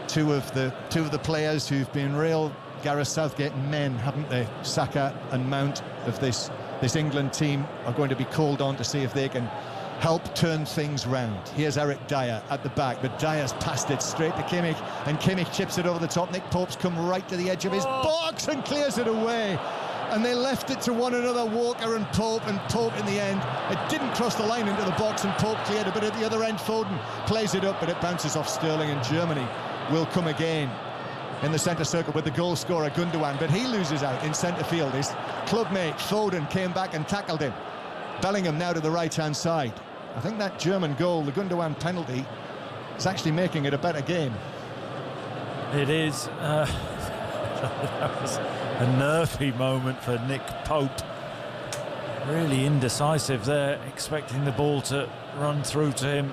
two of the players who've been real Gareth Southgate men, haven't they? Saka and Mount of this England team are going to be called on to see if they can help turn things round. Here's Eric Dyer at the back, but Dyer's passed it straight to Kimmich, and Kimmich chips it over the top. Nick Pope's come right to the edge of his box and clears it away. And they left it to one another, Walker and Pope in the end. It didn't cross the line into the box, and Pope cleared it, but at the other end Foden plays it up, but it bounces off Sterling, and Germany will come again in the centre circle with the goal scorer Gundogan, but he loses out in centre field. His clubmate Foden came back and tackled him. Bellingham now to the right-hand side. I think that German goal, the Gundogan penalty, is actually making it a better game. It is. That was a nervy moment for Nick Pope. Really indecisive there, expecting the ball to run through to him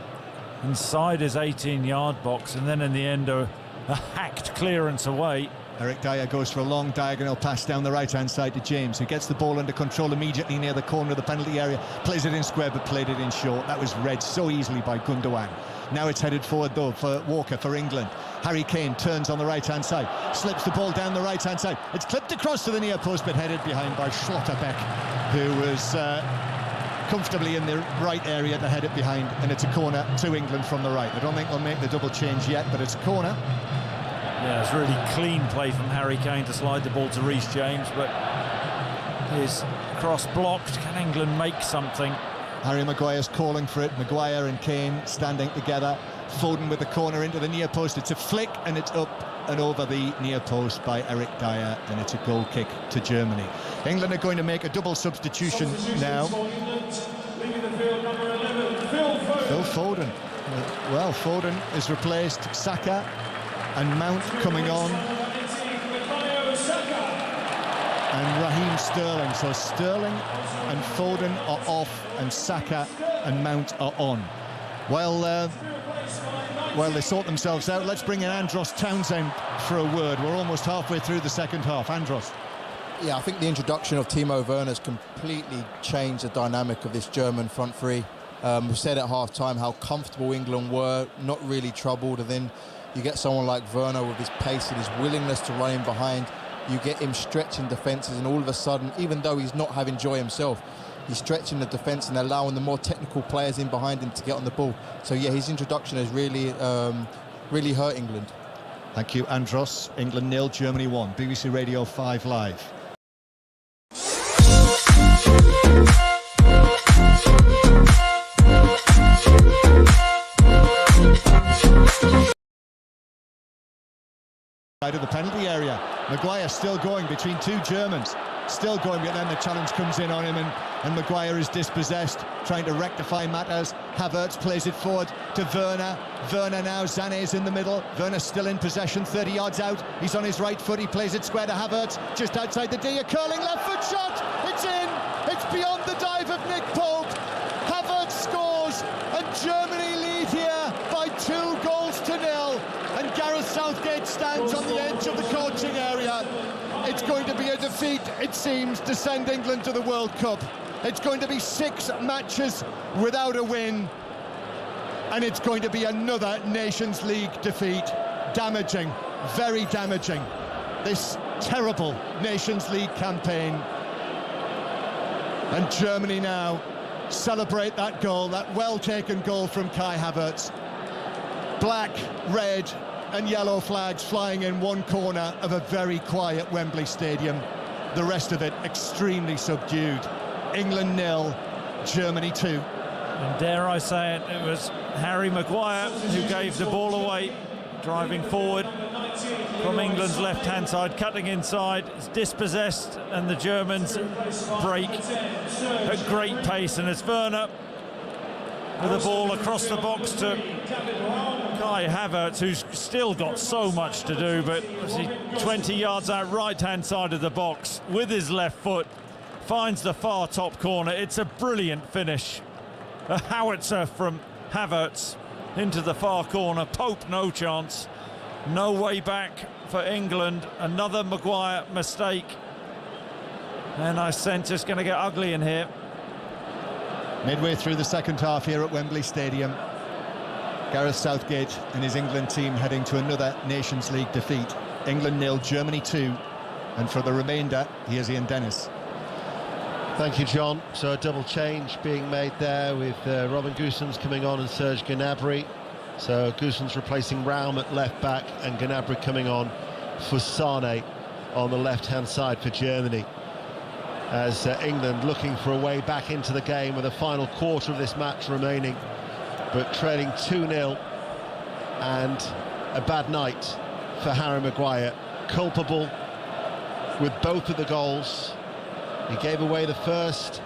inside his 18-yard box, and then in the end a hacked clearance away. Eric Dyer goes for a long diagonal pass down the right-hand side to James, who gets the ball under control immediately near the corner of the penalty area, plays it in square but played it in short. That was read so easily by Gundogan. Now it's headed forward though for Walker for England. Harry Kane turns on the right-hand side, slips the ball down the right-hand side. It's clipped across to the near post but headed behind by Schlotterbeck, who was comfortably in the right area to head it behind, and it's a corner to England from the right. I don't think they'll make the double change yet, but it's a corner. Yeah, it's really clean play from Harry Kane to slide the ball to Reece James, but his cross blocked. Can England make something? Harry Maguire's calling for it. Maguire and Kane standing together. Foden with the corner into the near post. It's a flick and it's up and over the near post by Eric Dyer, and it's a goal kick to Germany. England are going to make a double substitution now. Phil Foden. Well, Foden is replaced. Saka and Mount coming on, and Raheem Sterling. So Sterling and Foden are off, and Saka and Mount are on. While they sort themselves out, let's bring in Andros Townsend for a word. We're almost halfway through the second half. Andros. Yeah, I think the introduction of Timo Werner's completely changed the dynamic of this German front three. We said at half-time how comfortable England were, not really troubled, and then you get someone like Werner with his pace and his willingness to run in behind. You get him stretching defences, and all of a sudden, even though he's not having joy himself, he's stretching the defence and allowing the more technical players in behind him to get on the ball. So yeah, his introduction has really hurt England. Thank you, Andros. England 0, Germany 1. BBC Radio 5 Live. Side of the penalty area. Maguire still going between two Germans. Still going, but then the challenge comes in on him, and Maguire is dispossessed, trying to rectify matters. Havertz plays it forward to Werner. Werner now, Sané's in the middle. Werner's still in possession, 30 yards out. He's on his right foot, he plays it square to Havertz, just outside the D, a curling left foot shot. It's in, it's beyond the dive of Nick Pope. Havertz scores, and Germany lead here by 2-0. And Gareth Southgate stands on the edge of the coaching area. It's going to be a defeat, it seems, to send England to the World Cup. It's going to be 6 matches without a win, and it's going to be another Nations League defeat. Damaging, very damaging, this terrible Nations League campaign. And Germany now celebrate that goal, that well-taken goal from Kai Havertz. Black, red and yellow flags flying in one corner of a very quiet Wembley Stadium. The rest of it extremely subdued. England 0, Germany 2. And dare I say it, it was Harry Maguire who gave the ball away, driving forward from England's left-hand side, cutting inside. It's dispossessed, and the Germans break at great pace, and it's Werner with the ball across the box to Kai Havertz, who's still got so much to do, but 20 yards out right-hand side of the box with his left foot, finds the far top corner. It's a brilliant finish. A howitzer from Havertz into the far corner. Pope no chance. No way back for England. Another Maguire mistake. And I sense it's going to get ugly in here. Midway through the second half here at Wembley Stadium. Gareth Southgate and his England team heading to another Nations League defeat. England 0, Germany 2. And for the remainder, here's Ian Dennis. Thank you, John. So a double change being made there with Robin Gosens coming on and Serge Gnabry. So Gosens replacing Raum at left back, and Gnabry coming on for Sané on the left-hand side for Germany. As England looking for a way back into the game with a final quarter of this match remaining, but trailing 2-0, and a bad night for Harry Maguire. Culpable with both of the goals. He gave away the first,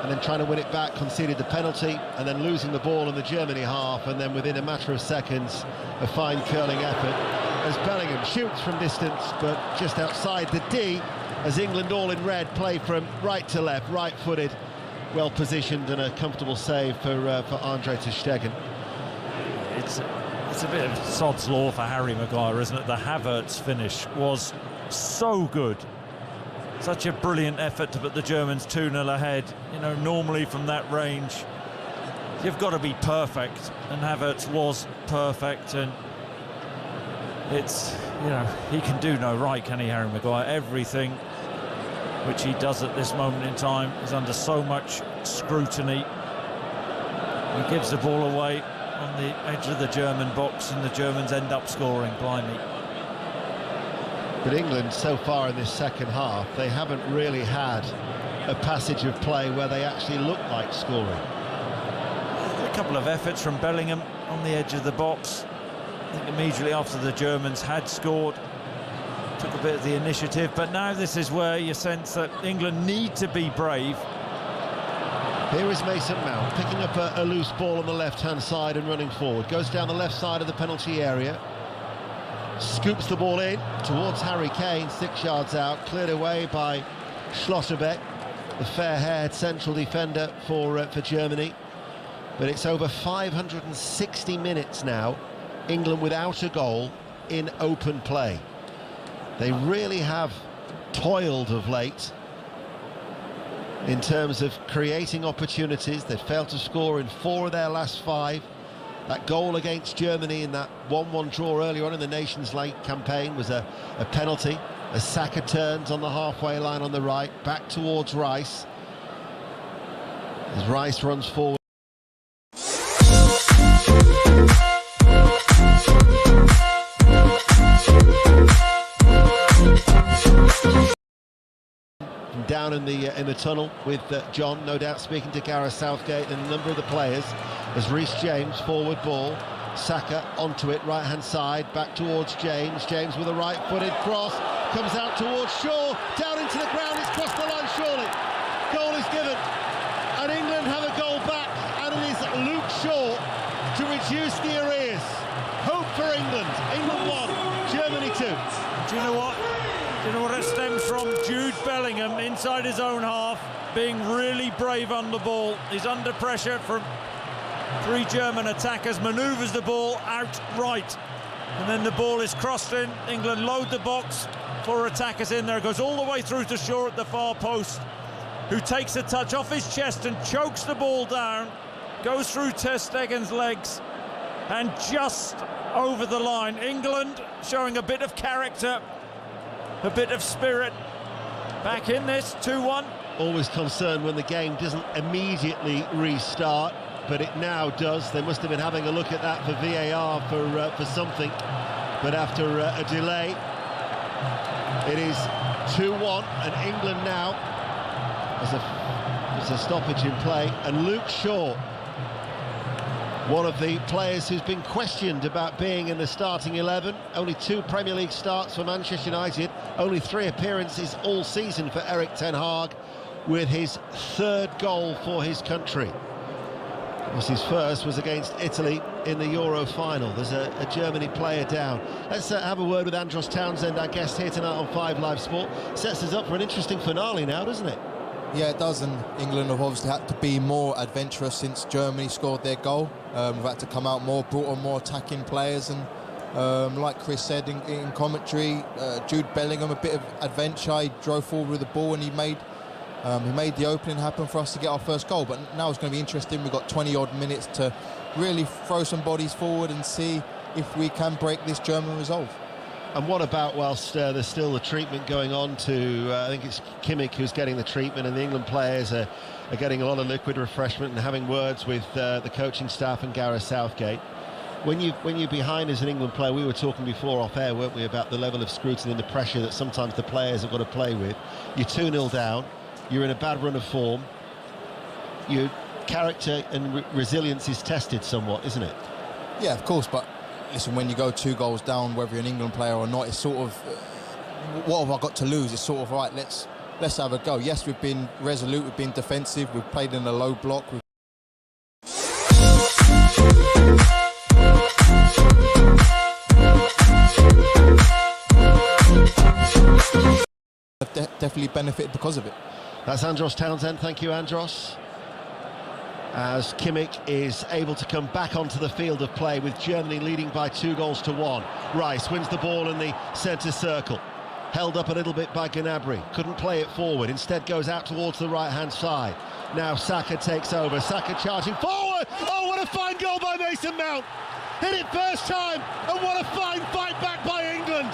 and then trying to win it back, conceded the penalty, and then losing the ball in the Germany half, and then within a matter of seconds, a fine curling effort as Bellingham shoots from distance, but just outside the D, as England all in red play from right to left, right-footed, well positioned, and a comfortable save for Andre ter Stegen. it's a bit of sod's law for Harry Maguire, isn't it? The Havertz finish was so good. Such a brilliant effort to put the Germans 2-0 ahead. You know, normally from that range, you've got to be perfect, and Havertz was perfect, and it's, you know, he can do no right, can he, Harry Maguire? Everything which he does at this moment in time is under so much scrutiny. He gives the ball away on the edge of the German box, and the Germans end up scoring, blimey. But England, so far in this second half, they haven't really had a passage of play where they actually look like scoring. A couple of efforts from Bellingham on the edge of the box. I think immediately after the Germans had scored, took a bit of the initiative, but now this is where you sense that England need to be brave. Here is Mason Mount picking up a loose ball on the left-hand side and running forward. Goes down the left side of the penalty area. Scoops the ball in towards Harry Kane, 6 yards out, cleared away by Schlotterbeck, the fair-haired central defender for Germany. But it's over 560 minutes now, England without a goal in open play. They really have toiled of late in terms of creating opportunities. They've failed to score in 4 of their last 5. That goal against Germany in that 1-1 draw earlier on in the Nations League campaign was a penalty. As Saka turns on the halfway line on the right, back towards Rice. As Rice runs forward. Down in the tunnel with John, no doubt speaking to Gareth Southgate and a number of the players, as Reece James, forward ball, Saka onto it, right-hand side, back towards James. James with a right-footed cross, comes out towards Shaw, down into the ground, it's crossed the line surely. Goal is given, and England have a goal back, and it is Luke Shaw to reduce the arrears. Hope for England. England 1, Germany 2. Do you know what? Do you know what it stems from? Jude Bellingham inside his own half, being really brave on the ball. He's under pressure from 3 German attackers, manoeuvres the ball out right, and then the ball is crossed in. England load the box, 4 attackers in there, goes all the way through to Shaw at the far post, who takes a touch off his chest and chokes the ball down, goes through Ter Stegen's legs and just over the line. England showing a bit of character, a bit of spirit, back in this 2-1. Always concerned when the game doesn't immediately restart, but it now does. They must have been having a look at that for VAR for something, but after a delay, it is 2-1, and England now there's a stoppage in play, and Luke Shaw, one of the players who's been questioned about being in the starting 11. Only 2 Premier League starts for Manchester United, only 3 appearances all season for Erik ten Hag, with his 3rd goal for his country. His first was against Italy in the Euro final. There's a Germany player down. Let's have a word with Andros Townsend, our guest here tonight on 5 Live Sport. Sets us up for an interesting finale now, doesn't it? Yeah, it does, and England have obviously had to be more adventurous since Germany scored their goal. We've had to come out more, brought on more attacking players, and like Chris said in commentary, Jude Bellingham, a bit of adventure. He drove forward with the ball, and he made the opening happen for us to get our first goal. But now it's going to be interesting. We've got 20-odd minutes to really throw some bodies forward and see if we can break this German resolve. And what about whilst there's still the treatment going on to, I think it's Kimmich who's getting the treatment, and the England players are getting a lot of liquid refreshment and having words with the coaching staff and Gareth Southgate. When you're behind as an England player, we were talking before off air, weren't we, about the level of scrutiny and the pressure that sometimes the players have got to play with. You're 2-0 down, you're in a bad run of form, your character and resilience is tested somewhat, isn't it? Yeah, of course, but listen, when you go 2 goals down, whether you're an England player or not, it's sort of, what have I got to lose? It's sort of, right, let's have a go. Yes, we've been resolute, we've been defensive, we've played in a low block. Definitely benefited because of it. That's Andros Townsend. Thank you, Andros. as Kimmich is able to come back onto the field of play with Germany leading by 2-1. Rice wins the ball in the centre circle. Held up a little bit by Gnabry. Couldn't play it forward. Instead goes out towards the right-hand side. Now Saka takes over. Saka charging forward. Oh, what a fine goal by Mason Mount. Hit it first time, and what a fine fight back by England.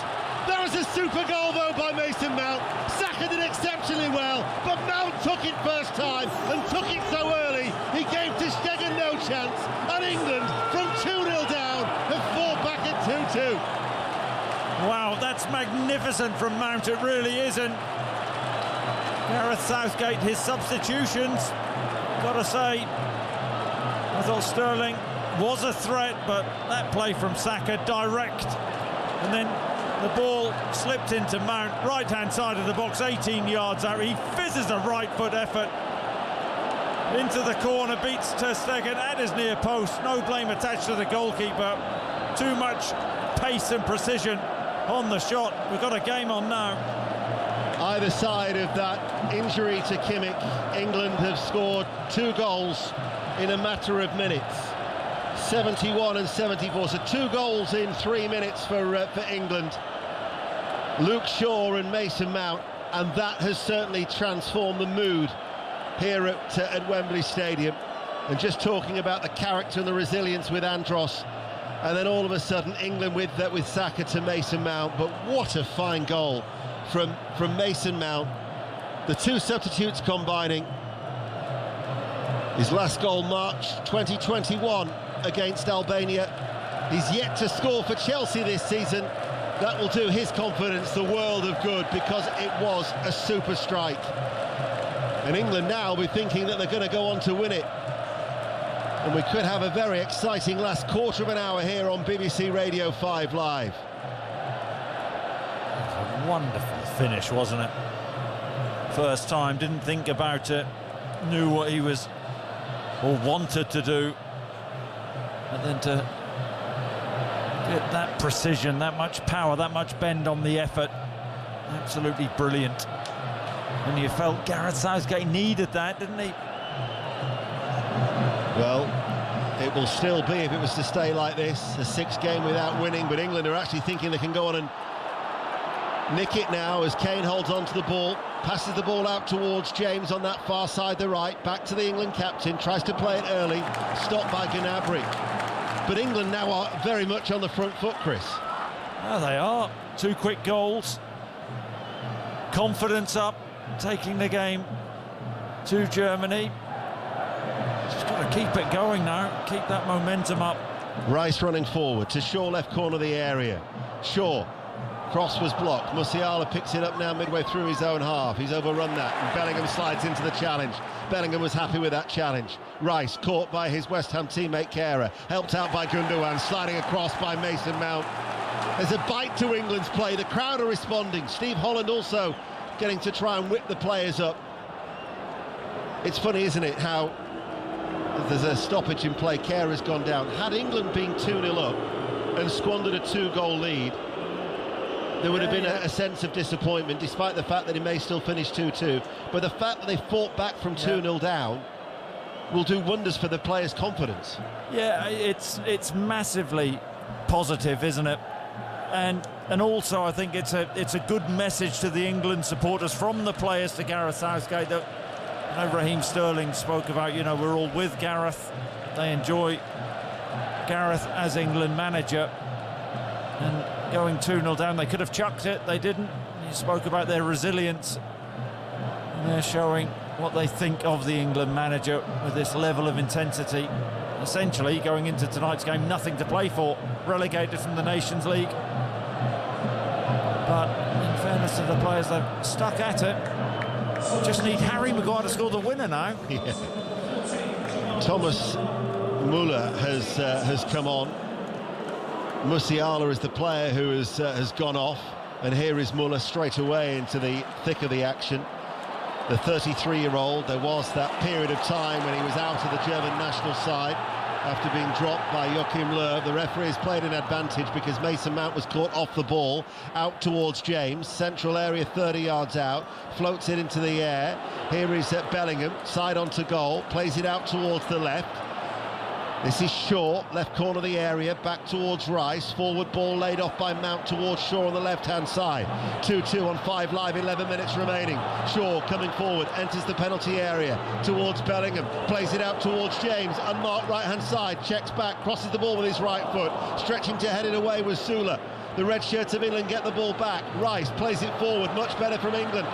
There was a super goal, though, by Mason Mount. Saka did exceptionally well, but Mount took it first time and took it so early. He gave ter Stegen no chance, and England, from 2-0 down, have fought back at 2-2. Wow, that's magnificent from Mount, it really isn't. Gareth Southgate, his substitutions, gotta say, I thought Sterling was a threat, but that play from Saka, direct, and then the ball slipped into Mount, right-hand side of the box, 18 yards out. He fizzes a right-foot effort into the corner, beats ter Stegen at his near post. No blame attached to the goalkeeper. Too much pace and precision on the shot. We've got a game on now. Either side of that injury to Kimmich, England have scored 2 goals in a matter of minutes. 71 and 74, so 2 goals in 3 minutes for England. Luke Shaw and Mason Mount, and that has certainly transformed the mood here at Wembley Stadium. And just talking about the character and the resilience with Andros, and then all of a sudden England with Saka to Mason Mount. But what a fine goal from Mason Mount. The 2 substitutes combining. His last goal, March 2021 against Albania. He's yet to score for Chelsea this season. That will do his confidence the world of good, because it was a super strike. And England now will be thinking that they're going to go on to win it. And we could have a very exciting last quarter of an hour here on BBC Radio 5 Live. It was a wonderful finish, wasn't it? First time, didn't think about it, knew what he was or wanted to do. And then to get that precision, that much power, that much bend on the effort, absolutely brilliant. And you felt Gareth Southgate needed that, didn't he? Well, it will still be, if it was to stay like this, a 6th game without winning, but England are actually thinking they can go on and nick it now as Kane holds on to the ball, passes the ball out towards James on that far side, the right, back to the England captain, tries to play it early, stopped by Gnabry. But England now are very much on the front foot, Chris. Well, they are. 2 quick goals. Confidence up, taking the game to Germany. Just got to keep it going now, keep that momentum up. Rice running forward to Shaw, left corner of the area. Shaw, cross was blocked. Musiala picks it up now midway through his own half. He's overrun that, and Bellingham slides into the challenge. Bellingham was happy with that challenge. Rice caught by his West Ham teammate Kehrer, helped out by Gundogan, sliding across by Mason Mount. There's a bite to England's play. The crowd are responding. Steve Holland also getting to try and whip the players up. It's funny, isn't it, how there's a stoppage in play. Kehrer's gone down. Had England been 2-0 up and squandered a 2-goal lead, there would have been a sense of disappointment, despite the fact that it may still finish 2-2. But the fact that they fought back from 2-0 down will do wonders for the players' confidence. Yeah, it's massively positive, isn't it? And also I think it's a good message to the England supporters from the players to Gareth Southgate that, you know, Raheem Sterling spoke about, you know, we're all with Gareth. They enjoy Gareth as England manager. And going 2-0 down, they could have chucked it, they didn't. You spoke about their resilience, and they're showing what they think of the England manager with this level of intensity. Essentially, going into tonight's game, nothing to play for, relegated from the Nations League. But in fairness to the players, they've stuck at it. Just need Harry Maguire to score the winner now. Yeah. Thomas Müller has come on. Musiala is the player who has gone off, and here is Müller straight away into the thick of the action. The 33-year-old, there was that period of time when he was out of the German national side. after being dropped by Joachim Löw. The referee has played an advantage because Mason Mount was caught off the ball, out towards James, central area 30 yards out, floats it into the air. Here is Bellingham, side onto goal, plays it out towards the left. This is Shaw, left corner of the area, back towards Rice. Forward ball laid off by Mount towards Shaw on the left-hand side. 2-2 on 5 Live, 11 minutes remaining. Shaw coming forward, enters the penalty area towards Bellingham, plays it out towards James, unmarked right-hand side, checks back, crosses the ball with his right foot, stretching to head it away with Sula. The red shirts of England get the ball back. Rice plays it forward, much better from England.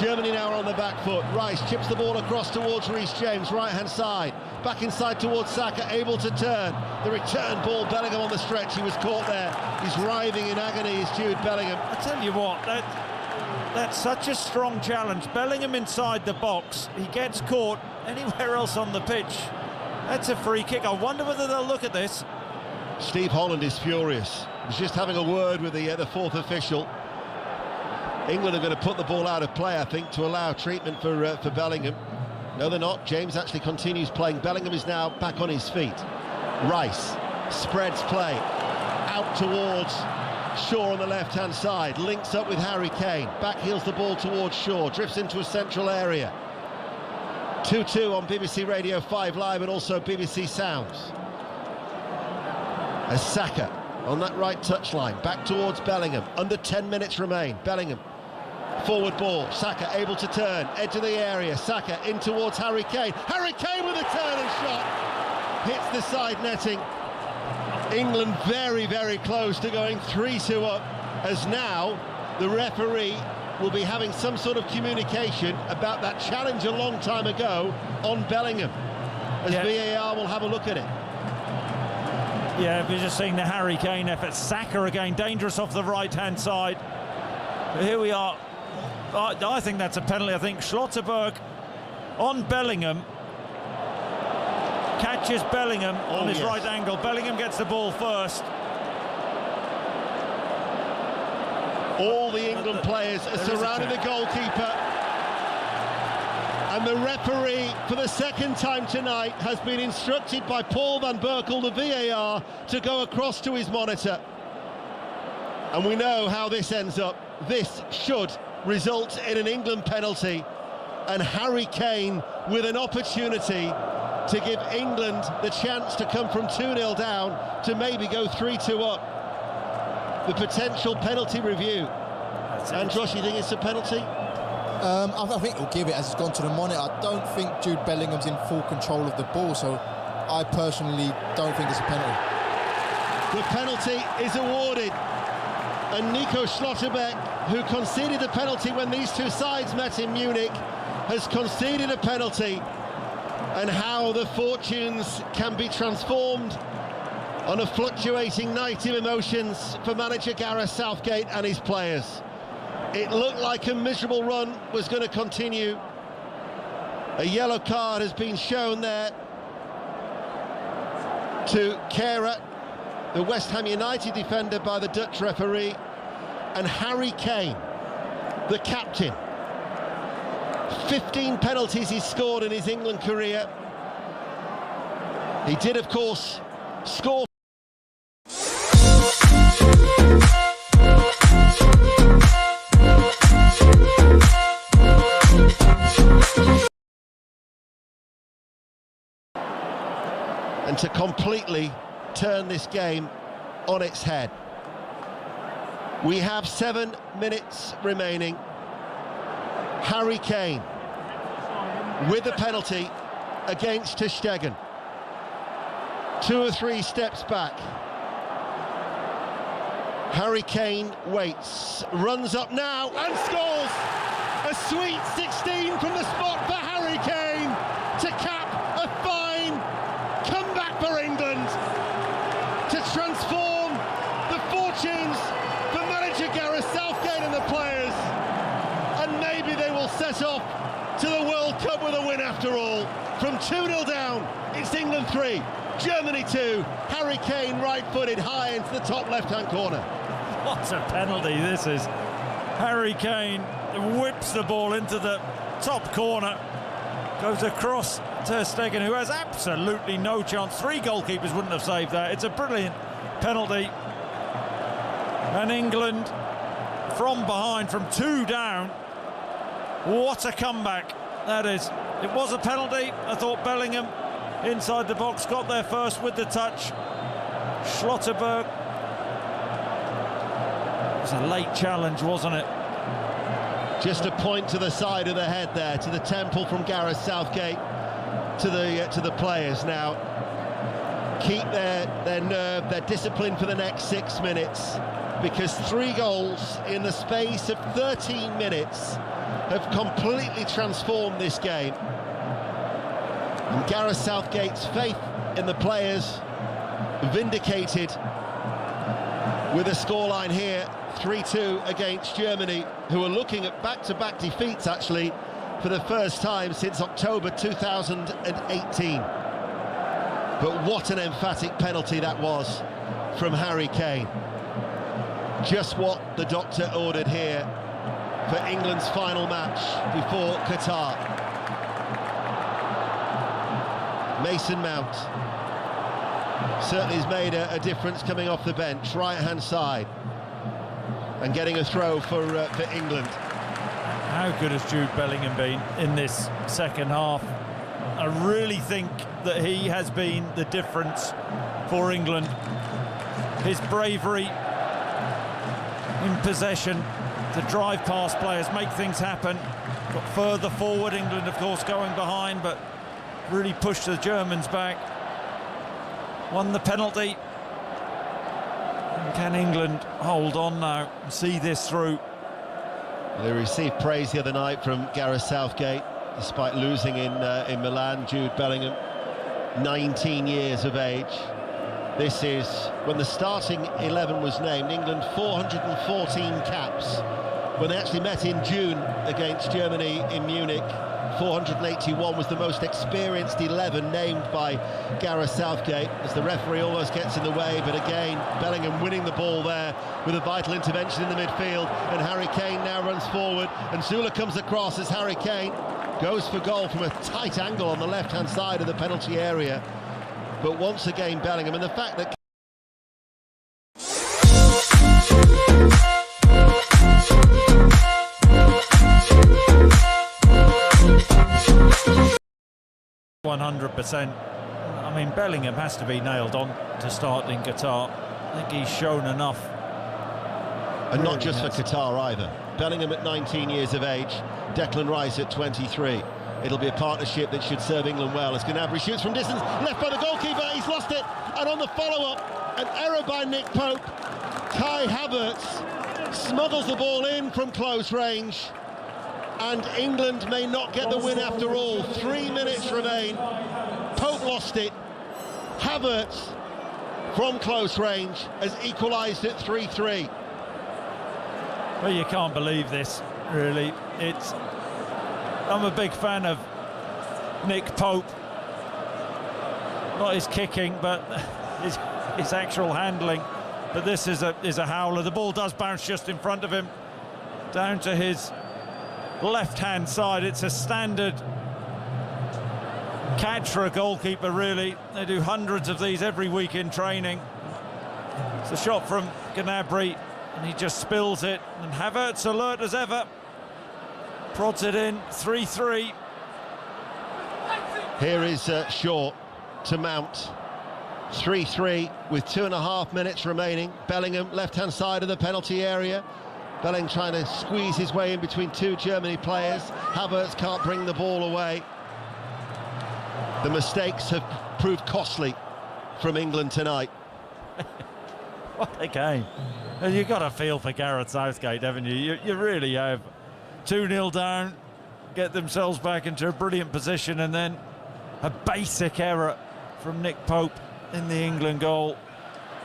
Germany now are on the back foot. Rice chips the ball across towards Reece James, right-hand side. Back inside towards Saka, able to turn. The return ball, Bellingham on the stretch. He was caught there. He's writhing in agony, is Jude Bellingham. I tell you what, that's such a strong challenge. Bellingham inside the box. He gets caught anywhere else on the pitch. That's a free kick. I wonder whether they'll look at this. Steve Holland is furious. He's just having a word with the fourth official. England are going to put the ball out of play, I think, to allow treatment for Bellingham. No, they're not. James actually continues playing. Bellingham is now back on his feet. Rice spreads play out towards Shaw on the left-hand side. Links up with Harry Kane. Back heels the ball towards Shaw. Drifts into a central area. 2-2 on BBC Radio 5 Live and also BBC Sounds. As Saka on that right touchline, back towards Bellingham. Under 10 minutes remain. Bellingham. Forward ball, Saka able to turn, edge of the area, Saka in towards Harry Kane. Harry Kane with a turn and shot. Hits the side netting. England very, very close to going 3-2 up, as now the referee will be having some sort of communication about that challenge a long time ago on Bellingham, as VAR will have a look at it. Yeah, we're just seeing the Harry Kane effort. Saka again, dangerous off the right-hand side. But here we are. I think that's a penalty. I think Schlotterberg on Bellingham catches Bellingham on his right angle. Bellingham gets the ball first. All the England players are surrounding the goalkeeper, and the referee for the second time tonight has been instructed by Paul van Berkel, the VAR, to go across to his monitor. And we know how this ends up. This should result in an England penalty, and Harry Kane with an opportunity to give England the chance to come from 2-0 down to maybe go 3-2 up. The potential penalty review. Andros, you think it's a penalty? I think he'll give it as it's gone to the monitor. I don't think Jude Bellingham's in full control of the ball, so I personally don't think it's a penalty. The penalty is awarded, and Nico Schlotterbeck, who conceded the penalty when these two sides met in Munich, has conceded a penalty. And how the fortunes can be transformed on a fluctuating night of emotions for manager Gareth Southgate and his players. It looked like a miserable run was going to continue. A yellow card has been shown there to Kehrer, the West Ham United defender, by the Dutch referee. And Harry Kane, the captain, 15 penalties he's scored in his England career. He did, of course, score. And to completely turn this game on its head. We have 7 minutes remaining. Harry Kane with the penalty against Ter Stegen. 2 or 3 steps back. Harry Kane waits, runs up now and scores! A sweet 16 from the spot for Harry Kane to cap a fine comeback for England, to transform the fortunes for manager Gareth Southgate and the players. And maybe they will set off to the World Cup with a win after all. From 2-0 down, it's England 3, Germany 2. Harry Kane right-footed high into the top left-hand corner. What a penalty this is. Harry Kane whips the ball into the top corner. Goes across Ter Stegen, who has absolutely no chance. 3 goalkeepers wouldn't have saved that. It's a brilliant penalty. And England from behind, from 2 down. What a comeback that is. It was a penalty. I thought Bellingham inside the box got there first with the touch. Schlotterberg. It was a late challenge, wasn't it? Just a point to the side of the head there, to the temple from Gareth Southgate, to the players now. Keep their nerve, their discipline for the next 6 minutes, because 3 goals in the space of 13 minutes have completely transformed this game. And Gareth Southgate's faith in the players vindicated with a scoreline here, 3-2 against Germany, who are looking at back-to-back defeats actually for the first time since October 2018. But what an emphatic penalty that was from Harry Kane. Just what the doctor ordered here for England's final match before Qatar. Mason Mount certainly has made a difference coming off the bench, right-hand side, and getting a throw for England. How good has Jude Bellingham been in this second half? I really think that he has been the difference for England. His bravery in possession to drive past players, make things happen. Got further forward, England of course going behind, but really pushed the Germans back. Won the penalty. And can England hold on now and see this through? They received praise the other night from Gareth Southgate, despite losing in Milan. Jude Bellingham, 19 years of age. This is when the starting 11 was named. England 414 caps. When they actually met in June against Germany in Munich, 481 was the most experienced 11 named by Gareth Southgate, as the referee almost gets in the way. But again, Bellingham winning the ball there with a vital intervention in the midfield, and Harry Kane now runs forward, and Zula comes across as Harry Kane goes for goal from a tight angle on the left-hand side of the penalty area. But once again, Bellingham, and the fact that 100%. I mean, Bellingham has to be nailed on to start in Qatar. I think he's shown enough. And not just for Qatar either. Bellingham at 19 years of age, Declan Rice at 23. It'll be a partnership that should serve England well, as Gnabry shoots from distance, left by the goalkeeper, he's lost it, and on the follow-up, an error by Nick Pope. Kai Havertz smuggles the ball in from close range, and England may not get the win after all. 3 minutes remain. Pope lost it. Havertz from close range has equalised at 3-3. Well, you can't believe this, really. I'm a big fan of Nick Pope. Not his kicking, but his actual handling. But this is a howler. The ball does bounce just in front of him, down to his left-hand side. It's a standard catch for a goalkeeper, really. They do hundreds of these every week in training. It's a shot from Gnabry, and he just spills it. And Havertz, alert as ever, prods it in. 3-3. Here is Shaw to Mount. 3-3 with 2.5 minutes remaining. Bellingham, left-hand side of the penalty area. Bellingham trying to squeeze his way in between 2 Germany players. Havertz can't bring the ball away. The mistakes have proved costly from England tonight. What a game. And you've got a feel for Gareth Southgate, haven't you? You really have. 2-0 down, get themselves back into a brilliant position, and then a basic error from Nick Pope in the England goal.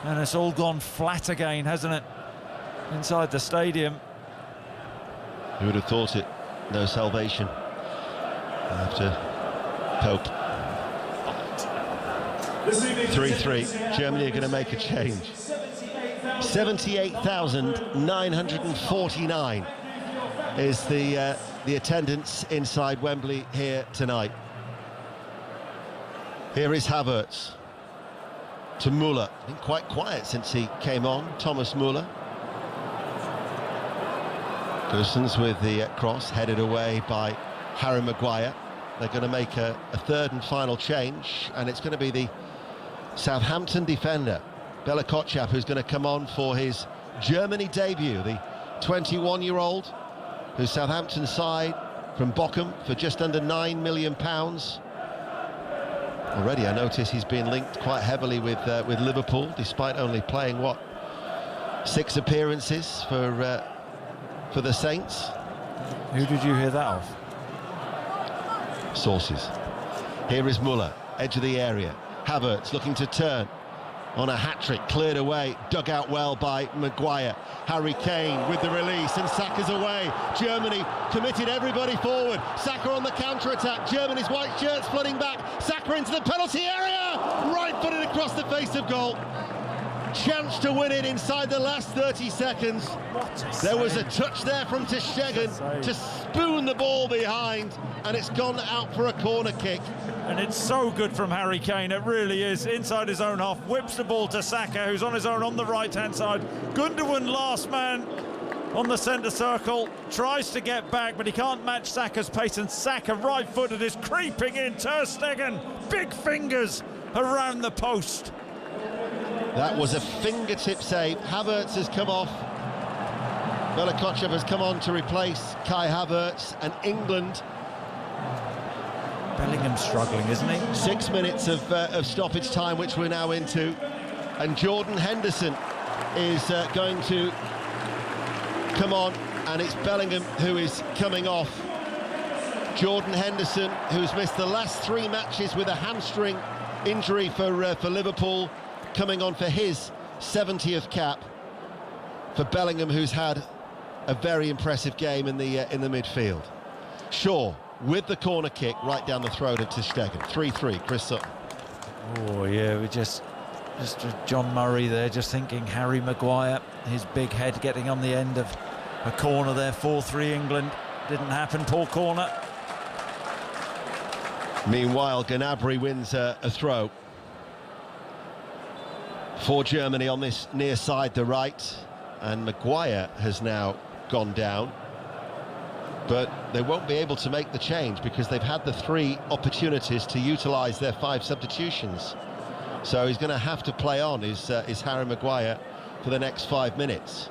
And it's all gone flat again, hasn't it? Inside the stadium. Who would have thought it? No salvation after Pope. 3-3. Germany are going to make a change. 78,949 is the attendance inside Wembley here tonight. Here is Havertz to Müller. Been quite quiet since he came on, Thomas Müller. Goossens with the cross, headed away by Harry Maguire. They're going to make a third and final change, and it's going to be the Southampton defender, Bela Kotchap, who's going to come on for his Germany debut, the 21-year-old, whose Southampton side from Bochum for just under £9 million. Already I notice he's been linked quite heavily with Liverpool, despite only playing, 6 appearances for the Saints. Who did you hear that of? Sources. Here is Müller, edge of the area. Havertz looking to turn on a hat-trick, cleared away, dug out well by Maguire. Harry Kane with the release, and Saka's away. Germany committed everybody forward. Saka on the counter-attack. Germany's white shirts flooding back. Saka into the penalty area! Right-footed across the face of goal. Chance to win it inside the last 30 seconds. There was a touch there from ter Stegen to spoon the ball behind, and it's gone out for a corner kick. And it's so good from Harry Kane, it really is. Inside his own half, whips the ball to Saka, who's on his own on the right-hand side. Gundogan, last man on the centre circle, tries to get back, but he can't match Saka's pace, and Saka, right-footed, is creeping in. Ter Stegen, big fingers around the post. That was a fingertip save. Havertz has come off. Bela Kotchap has come on to replace Kai Havertz, and England... Bellingham's struggling, isn't he? 6 minutes of stoppage time, which we're now into. And Jordan Henderson is going to come on, and it's Bellingham who is coming off. Jordan Henderson, who's missed the last 3 matches with a hamstring injury for Liverpool, coming on for his 70th cap. For Bellingham, who's had a very impressive game in the midfield. Shaw with the corner kick right down the throat of ter Stegen. 3-3, Chris Sutton. Oh yeah, we just John Murray there, just thinking Harry Maguire, his big head getting on the end of a corner there. 4-3 England. Didn't happen, poor corner. Meanwhile, Gnabry wins a throw for Germany on this near side, the right, and Maguire has now gone down. But they won't be able to make the change because they've had the 3 opportunities to utilise their 5 substitutions. So he's going to have to play on, is Harry Maguire, for the next 5 minutes.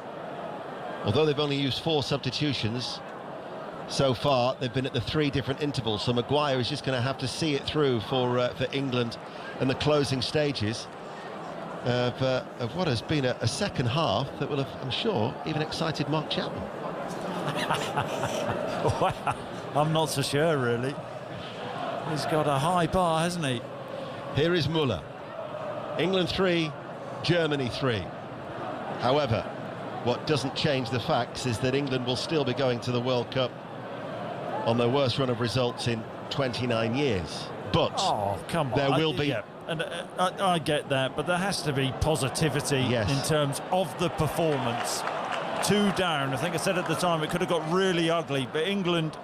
Although they've only used 4 substitutions so far, they've been at the 3 different intervals. So Maguire is just going to have to see it through for England in the closing stages of what has been a second half that will have, I'm sure, even excited Mark Chapman. Wow, I'm not so sure, really. He's got a high bar, hasn't he? Here is Müller. England 3, Germany 3. However, what doesn't change the facts is that England will still be going to the World Cup on their worst run of results in 29 years. But come on. There will be... Yeah. And I get that, but there has to be positivity in terms of the performance. 2 down. I think I said at the time it could have got really ugly, but England,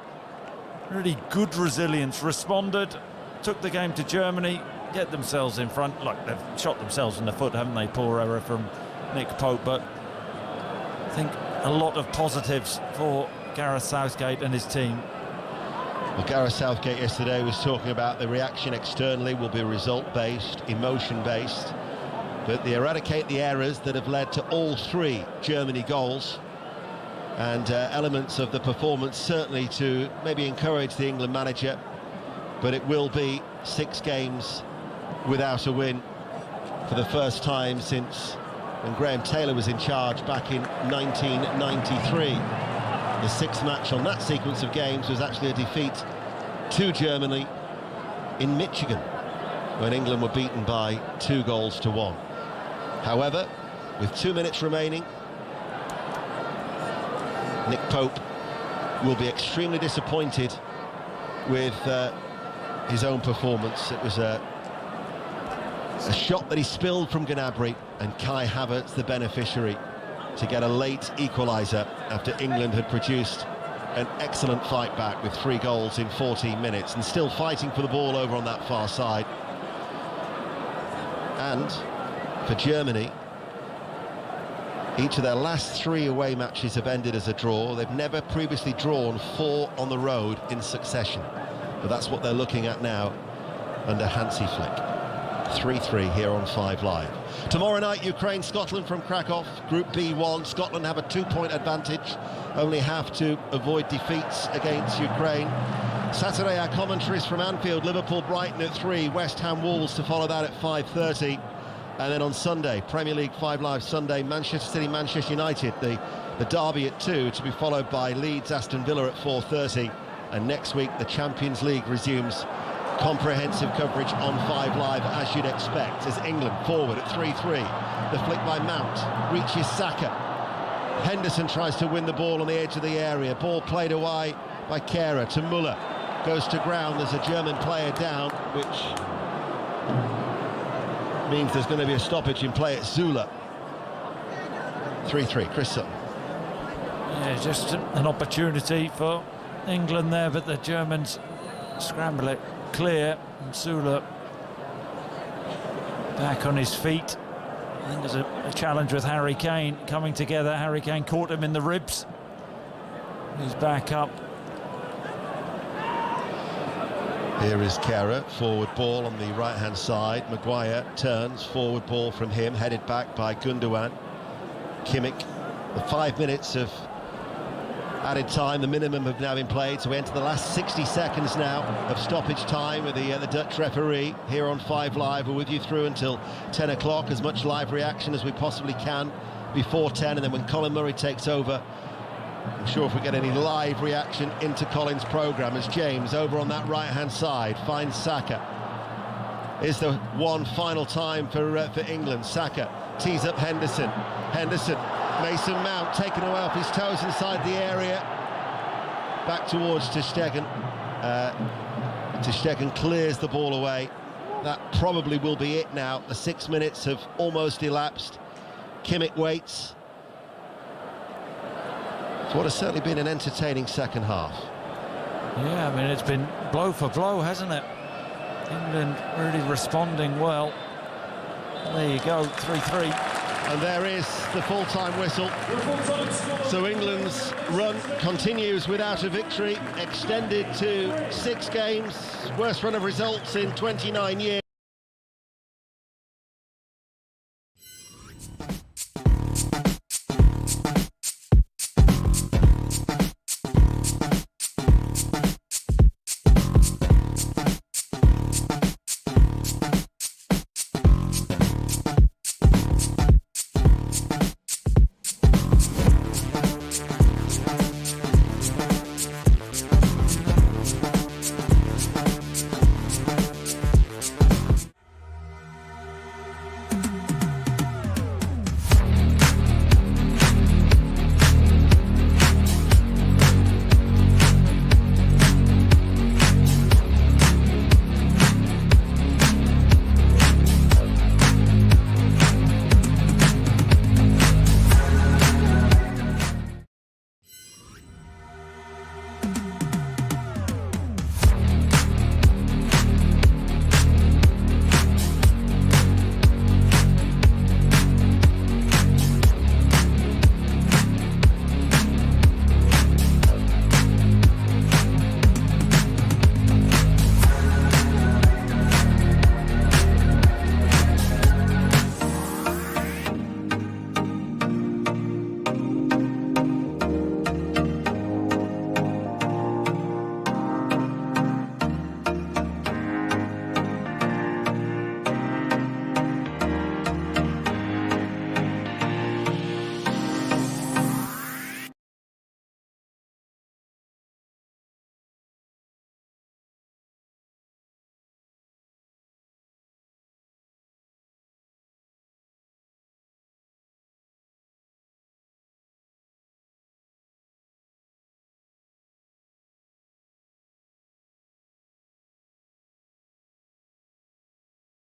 really good resilience, responded, took the game to Germany, get themselves in front. Like, they've shot themselves in the foot, haven't they? Poor error from Nick Pope, but I think a lot of positives for Gareth Southgate and his team. Well, Gareth Southgate yesterday was talking about the reaction externally will be result-based, emotion-based, but they eradicate the errors that have led to all 3 Germany goals, and elements of the performance certainly to maybe encourage the England manager, but it will be 6 games without a win for the first time since when Graham Taylor was in charge back in 1993. The 6th match on that sequence of games was actually a defeat to Germany in Michigan, when England were beaten by 2-1. However, with 2 minutes remaining, Nick Pope will be extremely disappointed with his own performance. It was a shot that he spilled from Gnabry, and Kai Havertz the beneficiary to get a late equaliser after England had produced an excellent fight back with 3 goals in 14 minutes and still fighting for the ball over on that far side. And for Germany, each of their last 3 away matches have ended as a draw. They've never previously drawn 4 on the road in succession. But that's what they're looking at now under Hansi Flick. 3-3 here on 5 Live. Tomorrow night, Ukraine-Scotland from Krakow. Group B1. Scotland have a 2-point advantage. Only have to avoid defeats against Ukraine. Saturday, our commentaries from Anfield. Liverpool-Brighton at 3. West Ham-Wolves to follow that at 5:30. And then on Sunday, Premier League 5 Live Sunday, Manchester City, Manchester United, the derby at 2, to be followed by Leeds, Aston Villa at 4:30. And next week, the Champions League resumes comprehensive coverage on 5 Live, as you'd expect, as England forward at 3-3. The flick by Mount reaches Saka. Henderson tries to win the ball on the edge of the area. Ball played away by Kehrer to Müller. Goes to ground. There's a German player down, which means there's going to be a stoppage in play at Zula. 3-3, Chris Sutton. Yeah, just an opportunity for England there, but the Germans scramble it clear. And Zula back on his feet. I think there's a challenge with Harry Kane coming together. Harry Kane caught him in the ribs. He's back up. Here is Kehrer, forward ball on the right-hand side. Maguire turns, forward ball from him, headed back by Gundogan. Kimmich. The 5 minutes of added time, the minimum, have now been played, so we enter the last 60 seconds now of stoppage time with the Dutch referee here on 5 Live. We're with you through until 10 o'clock, as much live reaction as we possibly can before 10, and then when Colin Murray takes over, I'm sure if we get any live reaction into Colin's programme, as James, over on that right-hand side, finds Saka. Is the one final time for England. Saka tees up Henderson. Henderson, Mason Mount taken away off his toes inside the area. Back towards Ter Stegen. Ter Stegen clears the ball away. That probably will be it now. The 6 minutes have almost elapsed. Kimmich waits. What has certainly been an entertaining second half. Yeah, I mean, it's been blow for blow, hasn't it? England really responding well. There you go, 3-3. And there is the full-time whistle. So England's run continues without a victory, extended to 6 games, worst run of results in 29 years.